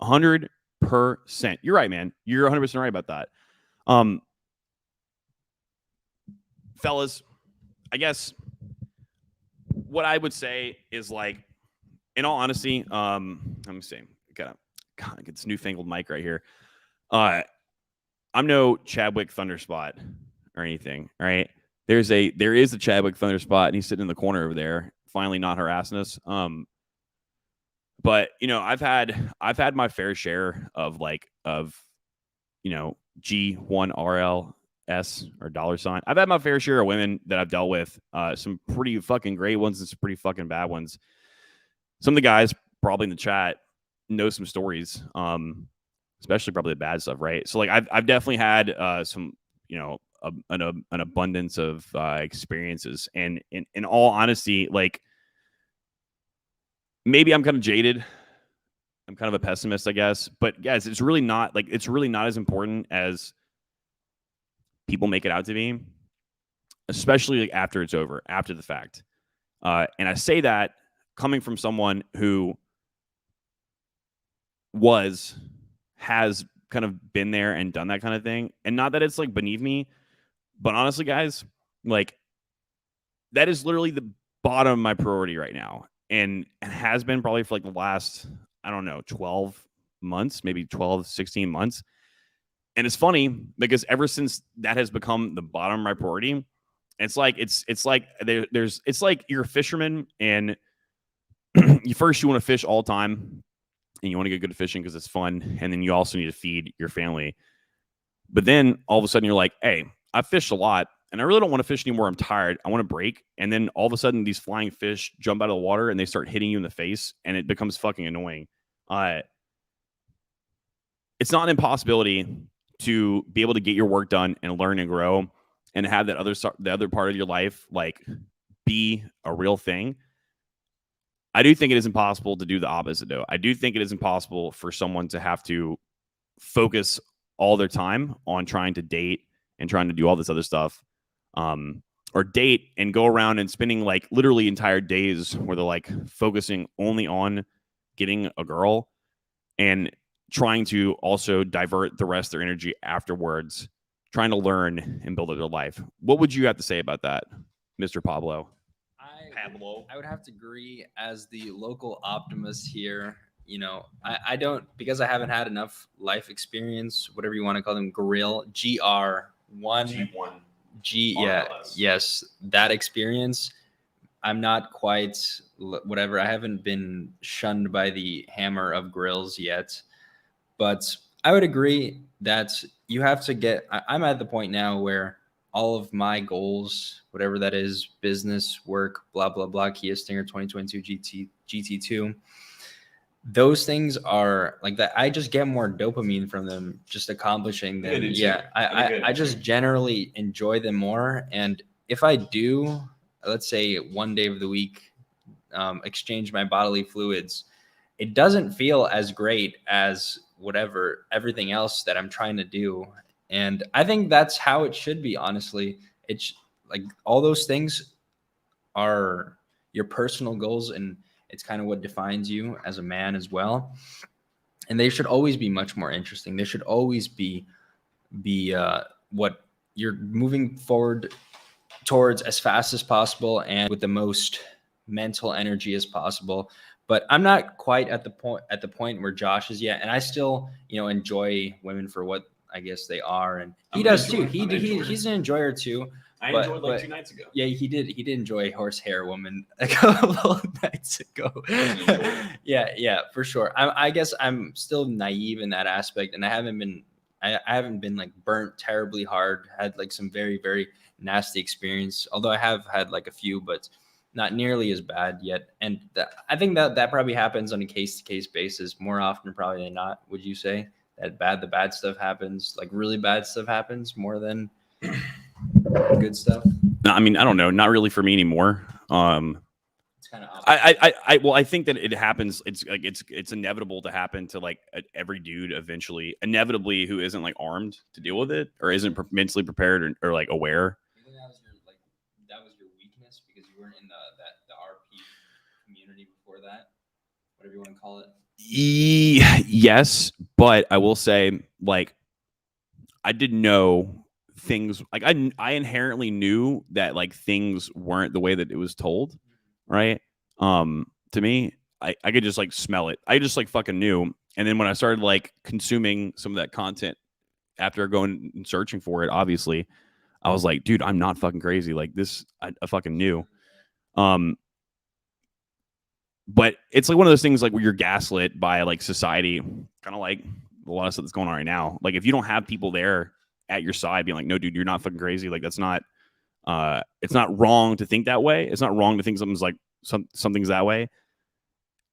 Speaker 2: 100%. You're right, man. You're 100% right about that. Fellas, I guess what I would say is like, in all honesty, let me see. Gotta get this newfangled mic right here. I'm no Chadwick Thunderspot or anything, right? There is a Chadwick Thunderspot, and he's sitting in the corner over there, finally not harassing us. But I've had my fair share of G1RLS or $. I've had my fair share of women that I've dealt with. Some pretty fucking great ones and some pretty fucking bad ones. Some of the guys probably in the chat know some stories, especially probably the bad stuff, right? So like I've definitely had some an abundance of experiences. And in all honesty, like, maybe I'm kind of jaded. I'm kind of a pessimist, I guess. But guys, it's really not as important as people make it out to be, especially like after it's over, after the fact. And I say that coming from someone who has kind of been there and done that kind of thing. And not that it's like beneath me, but honestly, guys, like, that is literally the bottom of my priority right now. And has been probably for like the last, I don't know, 12 months, maybe 12, 16 months. And it's funny because ever since that has become the bottom of my priority, it's like you're a fisherman and you want to fish all the time and you want to get good at fishing because it's fun. And then you also need to feed your family. But then all of a sudden you're like, hey, I've fished a lot and I really don't want to fish anymore. I'm tired. I want to break. And then all of a sudden these flying fish jump out of the water and they start hitting you in the face and it becomes fucking annoying. It's not an impossibility to be able to get your work done and learn and grow and have the other part of your life like be a real thing. I do think it is impossible to do the opposite, though. I do think it is impossible for someone to have to focus all their time on trying to date and trying to do all this other stuff, or date and go around and spending like literally entire days where they're like focusing only on getting a girl and trying to also divert the rest of their energy afterwards, trying to learn and build up their life. What would you have to say about that, Mr. Pablo?
Speaker 3: I would have to agree as the local optimist here. I don't, because I haven't had enough life experience, whatever you want to call them, G1, yes, that experience. I'm not quite whatever. I haven't been shunned by the hammer of grills yet, but I would agree that you have to get. I'm at the point now where all of my goals, whatever that is, business, work, blah, blah, blah, Kia Stinger 2022 GT2, those things are like that. I just get more dopamine from them, just accomplishing them. I just generally enjoy them more. And if I do, let's say one day of the week, exchange my bodily fluids, it doesn't feel as great as everything else that I'm trying to do. And I think that's how it should be, honestly. It's like all those things are your personal goals, and it's kind of what defines you as a man as well. And they should always be much more interesting. They should always be what you're moving forward towards as fast as possible and with the most mental energy as possible. But I'm not quite at the point where Josh is yet, and I still, enjoy women for what I guess they are, and he does too. He's an enjoyer too.
Speaker 2: I enjoyed like 2 nights ago.
Speaker 3: Yeah, he did enjoy Horsehair Woman a couple of nights ago. Yeah, for sure. I guess I'm still naive in that aspect, and I haven't been like burnt terribly hard. Had like some very, very nasty experience, although I have had like a few, but not nearly as bad yet. And I think that probably happens on a case-to-case basis more often probably than not. Would you say that the bad stuff happens, like really bad stuff happens more than good stuff?
Speaker 2: No, I mean, I don't know. Not really for me anymore.
Speaker 3: It's kind of
Speaker 2: I think that it happens. It's like it's inevitable to happen to like every dude eventually, inevitably, who isn't like armed to deal with it or isn't mentally prepared or like aware.
Speaker 3: You think that was your weakness because you weren't in the RP community before that, whatever you want to call it?
Speaker 2: Yes, but I will say, like, I didn't know things. Like, I inherently knew that like things weren't the way that it was told, right? To me, I could just like smell it. I just like fucking knew. And then when I started like consuming some of that content after going and searching for it, obviously, I was like, dude, I'm not fucking crazy. Like this, I fucking knew. But it's like one of those things like where you're gaslit by like society, kind of like a lot of stuff that's going on right now. Like if you don't have people there at your side being like, no, dude, you're not fucking crazy. Like that's not, it's not wrong to think that way. It's not wrong to think something's that way.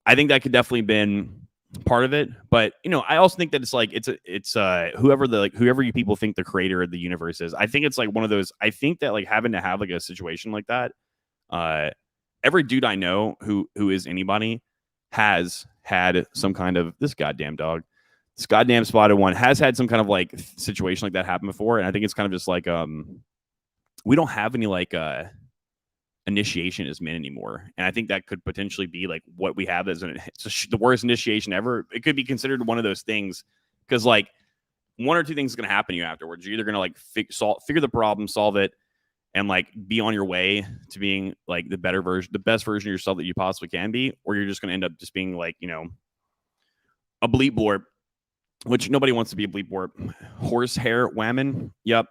Speaker 2: I think that could definitely been part of it. But I also think that it's like it's whoever you people think the creator of the universe is. I think it's like one of those. I think that like having to have like a situation like that. Every dude I know who is anybody has had some kind of this goddamn spotted one has had some kind of like situation like that happen before, and I think it's kind of just like we don't have any like initiation as men anymore, and I think that could potentially be like what we have as the worst initiation ever. It could be considered one of those things because like one or two things is going to happen to you afterwards. You're either going to like figure the problem, solve it, and like be on your way to being like the best version of yourself that you possibly can be, or you're just going to end up just being like a bleep blorp, which nobody wants to be a bleep blorp. Horsehair whammon. Yep.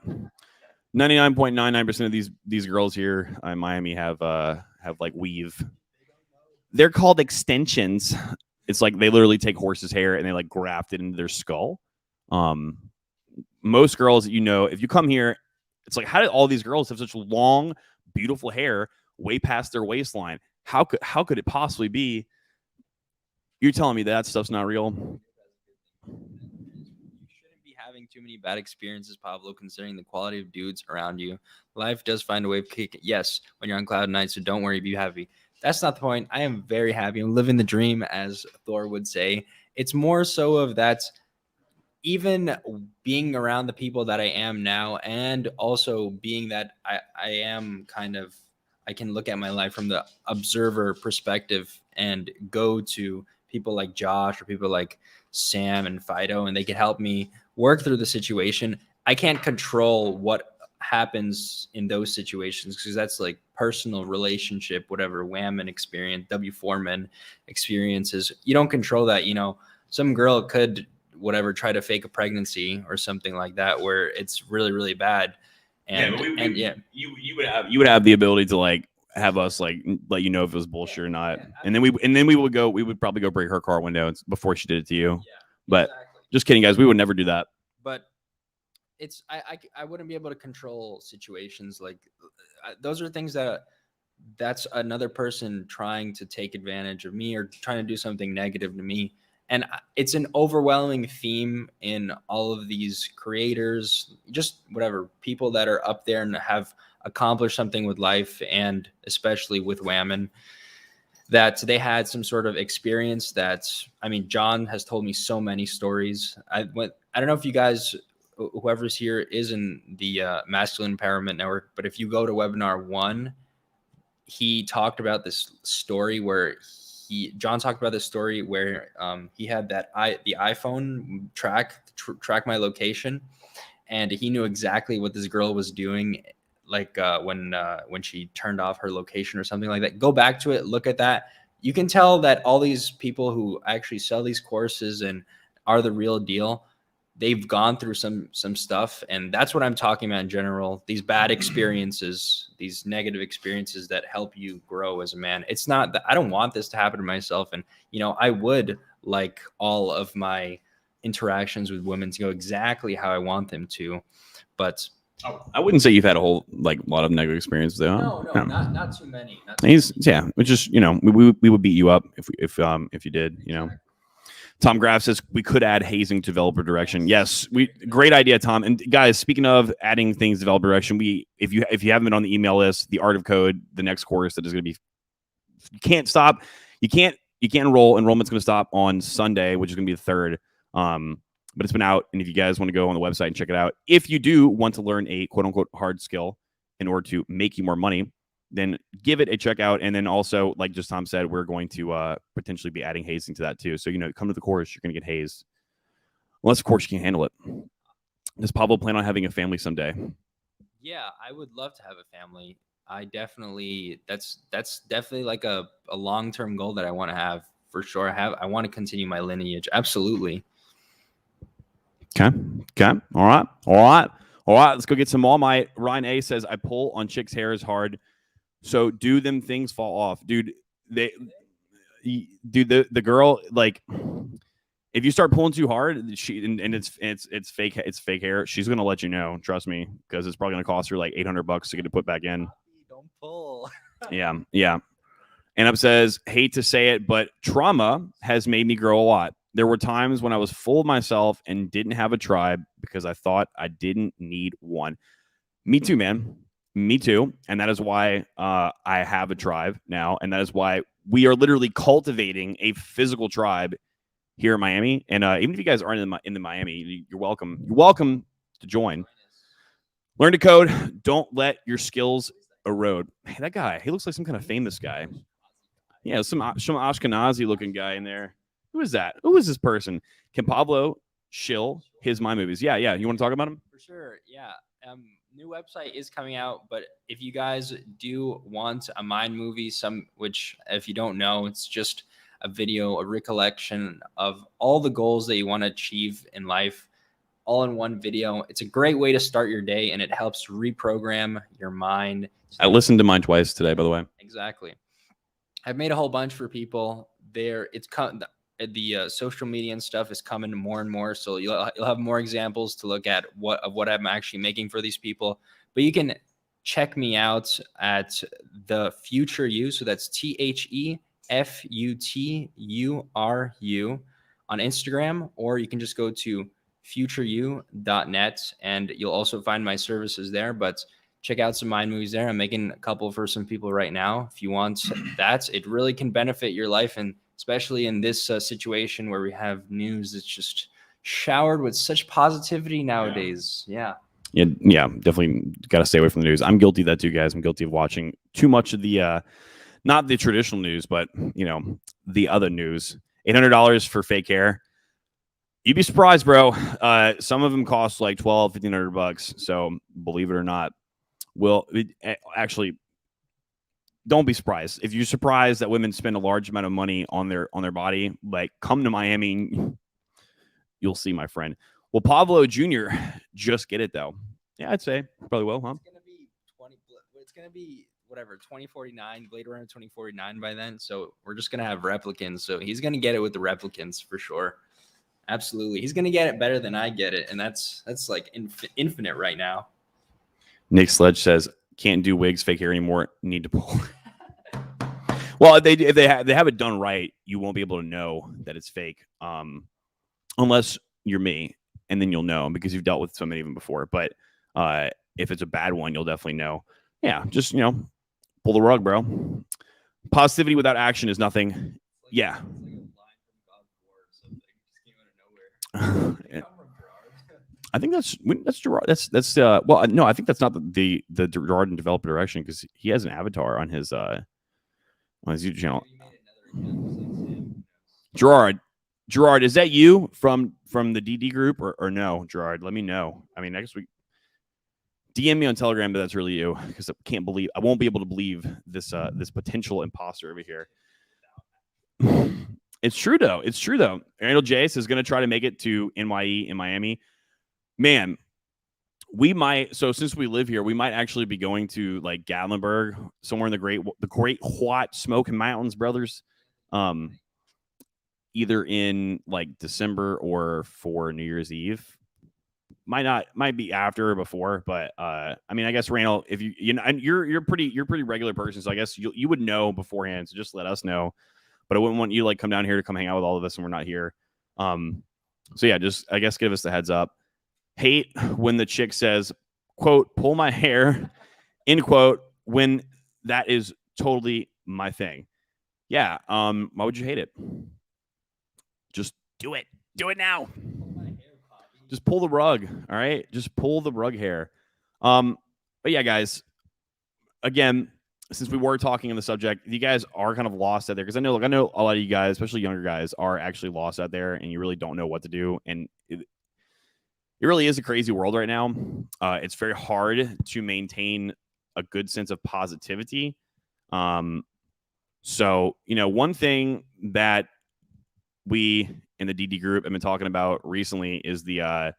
Speaker 2: 99.99% of these girls here in Miami have like weave. They're called extensions. It's like they literally take horse's hair and they like graft it into their skull. Most girls that if you come here, it's like, how did all these girls have such long, beautiful hair way past their waistline? How could it possibly be? You're telling me that stuff's not real?
Speaker 3: Having too many bad experiences, Pavlo, considering the quality of dudes around you. Life does find a way of kicking. Yes, when you're on cloud nine, so don't worry, be happy. That's not the point. I am very happy. I'm living the dream, as Thor would say. It's more so of that, even being around the people that I am now, and also being that I am kind of, I can look at my life from the observer perspective and go to people like Josh or people like Sam and Fido, and they can help me work through the situation. I can't control what happens in those situations because that's like personal relationship, whatever Whammon experience, W Foreman experiences. You don't control that. Some girl could try to fake a pregnancy or something like that where it's really, really bad. And
Speaker 2: you would have the ability to like have us like let you know if it was bullshit or not, and then we would probably go break her car window before she did it to you. But exactly. Just kidding, guys. We would never do that.
Speaker 3: But it's I wouldn't be able to control situations like those are things that's another person trying to take advantage of me or trying to do something negative to me. And it's an overwhelming theme in all of these creators, just whatever people that are up there and have accomplished something with life, and especially with Whammon, that they had some sort of experience John has told me so many stories. I don't know if you guys, whoever's here is in the Masculine Empowerment Network, but if you go to webinar 1, he talked about this story where John talked about this story where he had the iPhone track my location, and he knew exactly what this girl was doing, like when she turned off her location or something like that. Go back to it, look at that. You can tell that all these people who actually sell these courses and are the real deal, they've gone through some stuff, and that's what I'm talking about in general. These bad experiences, these negative experiences that help you grow as a man. It's not that I don't want this to happen to myself, and I would like all of my interactions with women to go exactly how I want them to, but
Speaker 2: I wouldn't say you've had a whole lot of negative experiences though.
Speaker 3: No. Not too many.
Speaker 2: It's just we would beat you up if you did. Tom Graff says we could add hazing to developer direction. Yes, great idea, Tom. And guys, speaking of adding things to developer direction, if you haven't been on the email list, the Art of Code, the next course that is going to be, you can't stop. You can't enroll. Enrollment's going to stop on Sunday, which is going to be the 3rd. But it's been out, and if you guys want to go on the website and check it out, if you do want to learn a quote unquote hard skill in order to make you more money, then give it a check out. And then also, like just Tom said, we're going to potentially be adding hazing to that too. So, come to the course, you're going to get hazed. Unless, of course, you can handle it. Does Pablo plan on having a family someday?
Speaker 3: Yeah, I would love to have a family. That's definitely like a long-term goal that I want to have for sure. I want to continue my lineage. Absolutely.
Speaker 2: Okay. All right. Let's go get some All Might. Ryan A says, I pull on chicks' hair is hard. So do them things fall off, dude? The girl, like, if you start pulling too hard, and it's fake hair, she's gonna let you know. Trust me, because it's probably gonna cost her like $800 to get it put back in.
Speaker 3: Don't pull.
Speaker 2: Yeah. And up says, hate to say it, but trauma has made me grow a lot. There were times when I was full of myself and didn't have a tribe because I thought I didn't need one. Me too, man. Me too. And that is why I have a tribe now. And that is why we are literally cultivating a physical tribe here in Miami. And even if you guys aren't in the Miami, you're welcome. You're welcome to join. Learn to code. Don't let your skills erode. Hey, that guy, he looks like some kind of famous guy. Yeah, some Ashkenazi looking guy in there. Who is that? Who is this person? Can Pablo shill his My Movies? Yeah. You want to talk about him?
Speaker 3: For sure. Yeah. New website is coming out, but if you guys do want a mind movie, which if you don't know, it's just a video, a recollection of all the goals that you want to achieve in life, all in one video. It's a great way to start your day, and it helps reprogram your mind.
Speaker 2: I listened to mine twice today, by the way.
Speaker 3: Exactly. I've made a whole bunch for people there. The social media and stuff is coming more and more. So you'll have more examples to look at what I'm actually making for these people. But you can check me out at the Future You. So that's TheFuturu on Instagram, or you can just go to futureyou.net and you'll also find my services there. But check out some mind movies there. I'm making a couple for some people right now. If you want that, it really can benefit your life. And especially in this situation where we have news that's just showered with such positivity nowadays. Yeah,
Speaker 2: definitely got to stay away from the news. I'm guilty of that too, guys. I'm guilty of watching too much of the, not the traditional news, but, the other news. $800 for fake hair. You'd be surprised, bro. Some of them cost like $1,200, $1,500. So believe it or not, actually, don't be surprised. If you're surprised that women spend a large amount of money on their body, like come to Miami, you'll see, my friend. Will Pablo Jr. just get it though? Yeah, I'd say probably will, huh?
Speaker 3: It's gonna be whatever 2049, Blade Runner 2049 by then. So we're just gonna have replicants. So he's gonna get it with the replicants for sure. Absolutely, he's gonna get it better than I get it, and that's like infinite right now.
Speaker 2: Nick Sledge says, can't do wigs, fake hair anymore. Need to pull. Well, if they have it done right, you won't be able to know that it's fake, unless you're me, and then you'll know because you've dealt with so many of them before. But if it's a bad one, you'll definitely know. Yeah, just pull the rug, bro. Positivity without action is nothing. Yeah. I think that's Gerard. That's well, no, I think that's not the Gerard and Developer Direction, because he has an avatar on his YouTube channel. Gerard, is that you from the DD group or no, Gerard? Let me know. I mean, next week, DM me on Telegram, but that's really you, because I won't be able to believe this potential imposter over here. It's true though. Randall Jace is going to try to make it to NYE in Miami. Man, we might. So since we live here, we might actually be going to like Gatlinburg, somewhere in the great White Smoky Mountains, brothers. Either in like December or for New Year's Eve. Might be after or before, but I mean, I guess Randall, if you're a pretty regular person, so I guess you would know beforehand. So just let us know. But I wouldn't want you to like come down here to come hang out with all of us and we're not here. So yeah, just I guess give us the heads up. Hate when the chick says, quote, pull my hair, end quote, when that is totally my thing. Yeah. Why would you hate it? Just do it. Do it now. Just pull the rug. All right. Just pull the rug hair. But yeah, guys, again, since we were talking on the subject, you guys are kind of lost out there, because I know a lot of you guys, especially younger guys, are actually lost out there and you really don't know what to do. And it really is a crazy world right now. It's very hard to maintain a good sense of positivity. So, one thing that we in the DD group have been talking about recently is the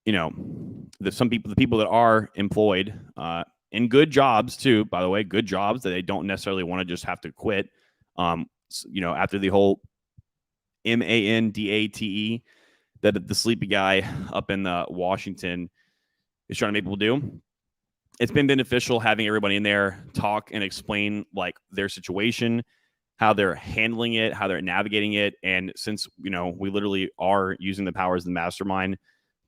Speaker 2: people that are employed in good jobs too, by the way, good jobs that they don't necessarily want to just have to quit. After the whole mandate that the sleepy guy up in Washington is trying to make people do. It's been beneficial having everybody in there talk and explain like their situation how they're handling it, how they're navigating it. And since, we literally are using the powers of the mastermind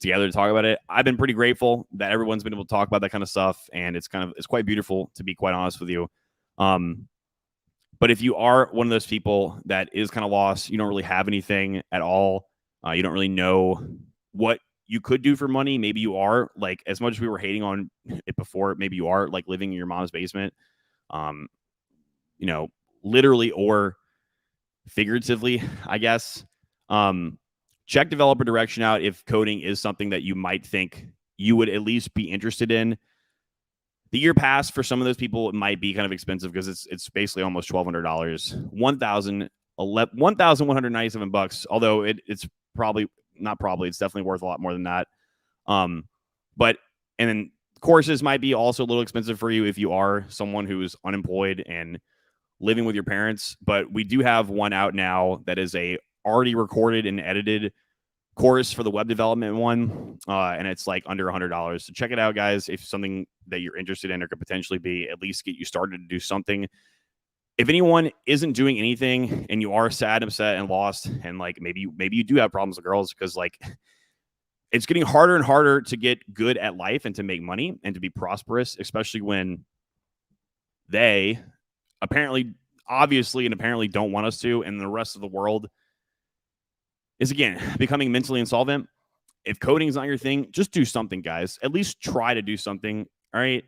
Speaker 2: together to talk about it, I've been pretty grateful that everyone's been able to talk about that kind of stuff. And it's quite beautiful, to be quite honest with you. But if you are one of those people that is kind of lost, you don't really have anything at all, you don't really know what you could do for money. Maybe you are, like, as much as we were hating on it before, maybe you are like living in your mom's basement, literally or figuratively, I guess. Check developer direction out if coding is something that you might think you would at least be interested in. The year pass for some of those people, it might be kind of expensive because it's basically almost $1,200, $1,197. Although it's probably not probably, it's definitely worth a lot more than that. But and then courses might be also a little expensive for you if you are someone who is unemployed and living with your parents. But we do have one out now that is a already recorded and edited course for the web development one, and it's like under $100. So check it out, guys, if something that you're interested in or could potentially be, at least get you started to do something. If anyone isn't doing anything and you are sad, upset, and lost, and like maybe you do have problems with girls, because like it's getting harder and harder to get good at life and to make money and to be prosperous, especially when they apparently don't want us to, and the rest of the world is, again, becoming mentally insolvent. If coding is not your thing, just do something, guys. At least try to do something, all right?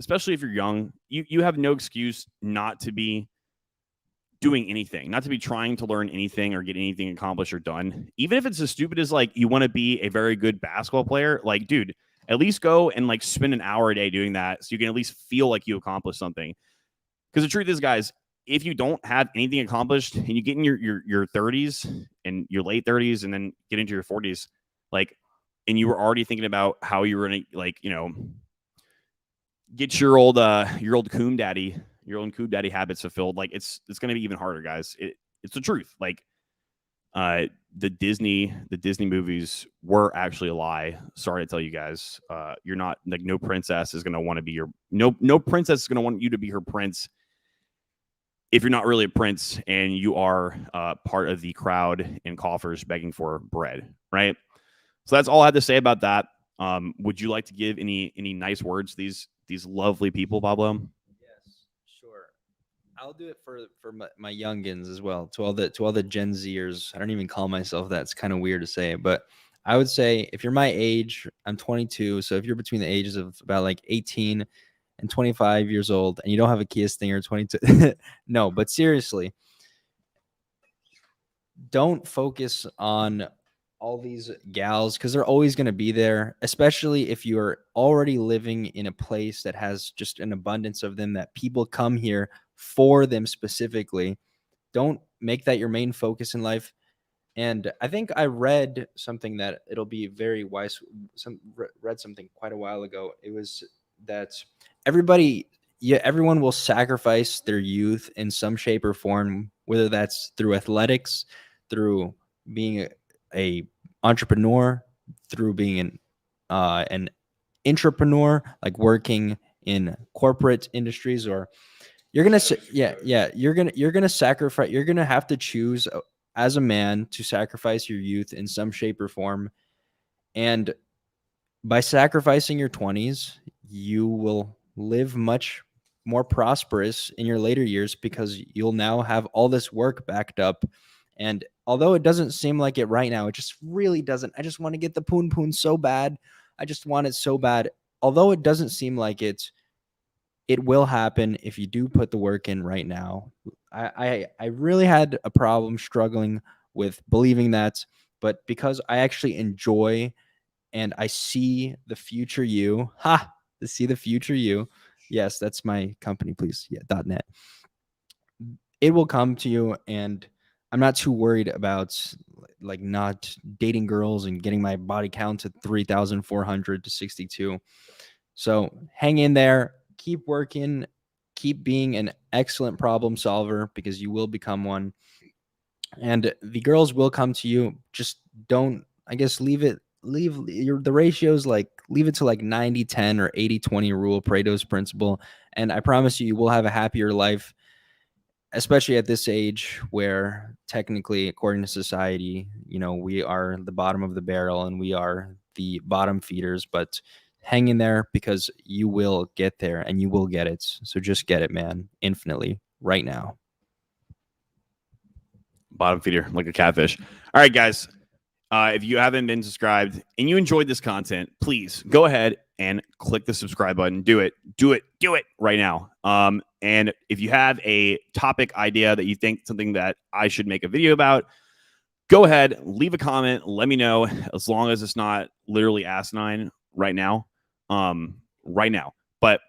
Speaker 2: Especially if you're young. You have no excuse not to be doing anything, not to be trying to learn anything or get anything accomplished or done. Even if it's as stupid as, like, you want to be a very good basketball player, like, dude, at least go and, like, spend an hour a day doing that so you can at least feel like you accomplished something. Because the truth is, guys, if you don't have anything accomplished and you get in your 30s and your late 30s and then get into your 40s, like, and you were already thinking about how you were going to, like, get your old coom daddy habits fulfilled, like, it's going to be even harder, guys. It's the truth. Like, the Disney movies were actually a lie. Sorry to tell you guys. You're not, like, no princess is going to want to be your no princess is going to want you to be her prince if you're not really a prince and you are part of the crowd in coffers begging for bread, right? So that's all I have to say about that. Would you like to give any nice words to these lovely people, Pablo?
Speaker 3: Yes, sure. I'll do it for my youngins as well. To all the Gen Zers. I don't even call myself that. It's kind of weird to say, but I would say if you're my age, I'm 22. So if you're between the ages of about like 18 and 25 years old and you don't have a Kia Stinger 22, no, but seriously, don't focus on all these gals because they're always going to be there, especially if you're already living in a place that has just an abundance of them, that people come here for them specifically. Don't make that your main focus in life. And I think I read something that it'll be very wise. Read something quite a while ago. It was that everyone will sacrifice their youth in some shape or form, whether that's through athletics, through being a entrepreneur, through being an intrapreneur, like working in corporate industries, or you're gonna you're gonna sacrifice. You're gonna have to choose as a man to sacrifice your youth in some shape or form, and by sacrificing your 20s, you will live much more prosperous in your later years because you'll now have all this work backed up. And although it doesn't seem like it right now, it just really doesn't. I just want to get the poon poon so bad. I just want it so bad. Although it doesn't seem like it will happen if you do put the work in right now. I really had a problem struggling with believing that, but because I actually enjoy and I see the future you. See the future you. Yes, that's my company, please. Yeah, .net. It will come to you, and I'm not too worried about like not dating girls and getting my body count to 3,400 to 62. So hang in there, keep working, keep being an excellent problem solver because you will become one. And the girls will come to you. Just don't, I guess, leave the ratios, like leave it to like 90-10 or 80-20 rule, Pareto's principle. And I promise you will have a happier life. especially at this age where technically, according to society, we are the bottom of the barrel and we are the bottom feeders, but hang in there because you will get there and you will get it. So just get it, man, infinitely right now.
Speaker 2: Bottom feeder, like a catfish. All right, guys. If you haven't been subscribed and you enjoyed this content, please go ahead and click the subscribe button. Do it right now. And if you have a topic idea that you think something that I should make a video about, go ahead, leave a comment, let me know, as long as it's not literally asinine right now. But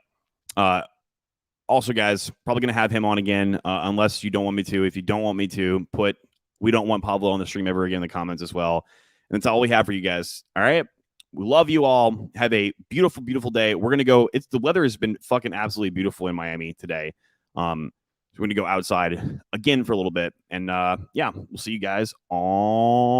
Speaker 2: also, guys, probably going to have him on again, unless you don't want me to. If you don't want me to, put "we don't want Pablo on the stream ever again" in the comments as well. And that's all we have for you guys. All right. We love you all. Have a beautiful, beautiful day. We're going to go. The weather has been fucking absolutely beautiful in Miami today. So we're going to go outside again for a little bit. And yeah, we'll see you guys on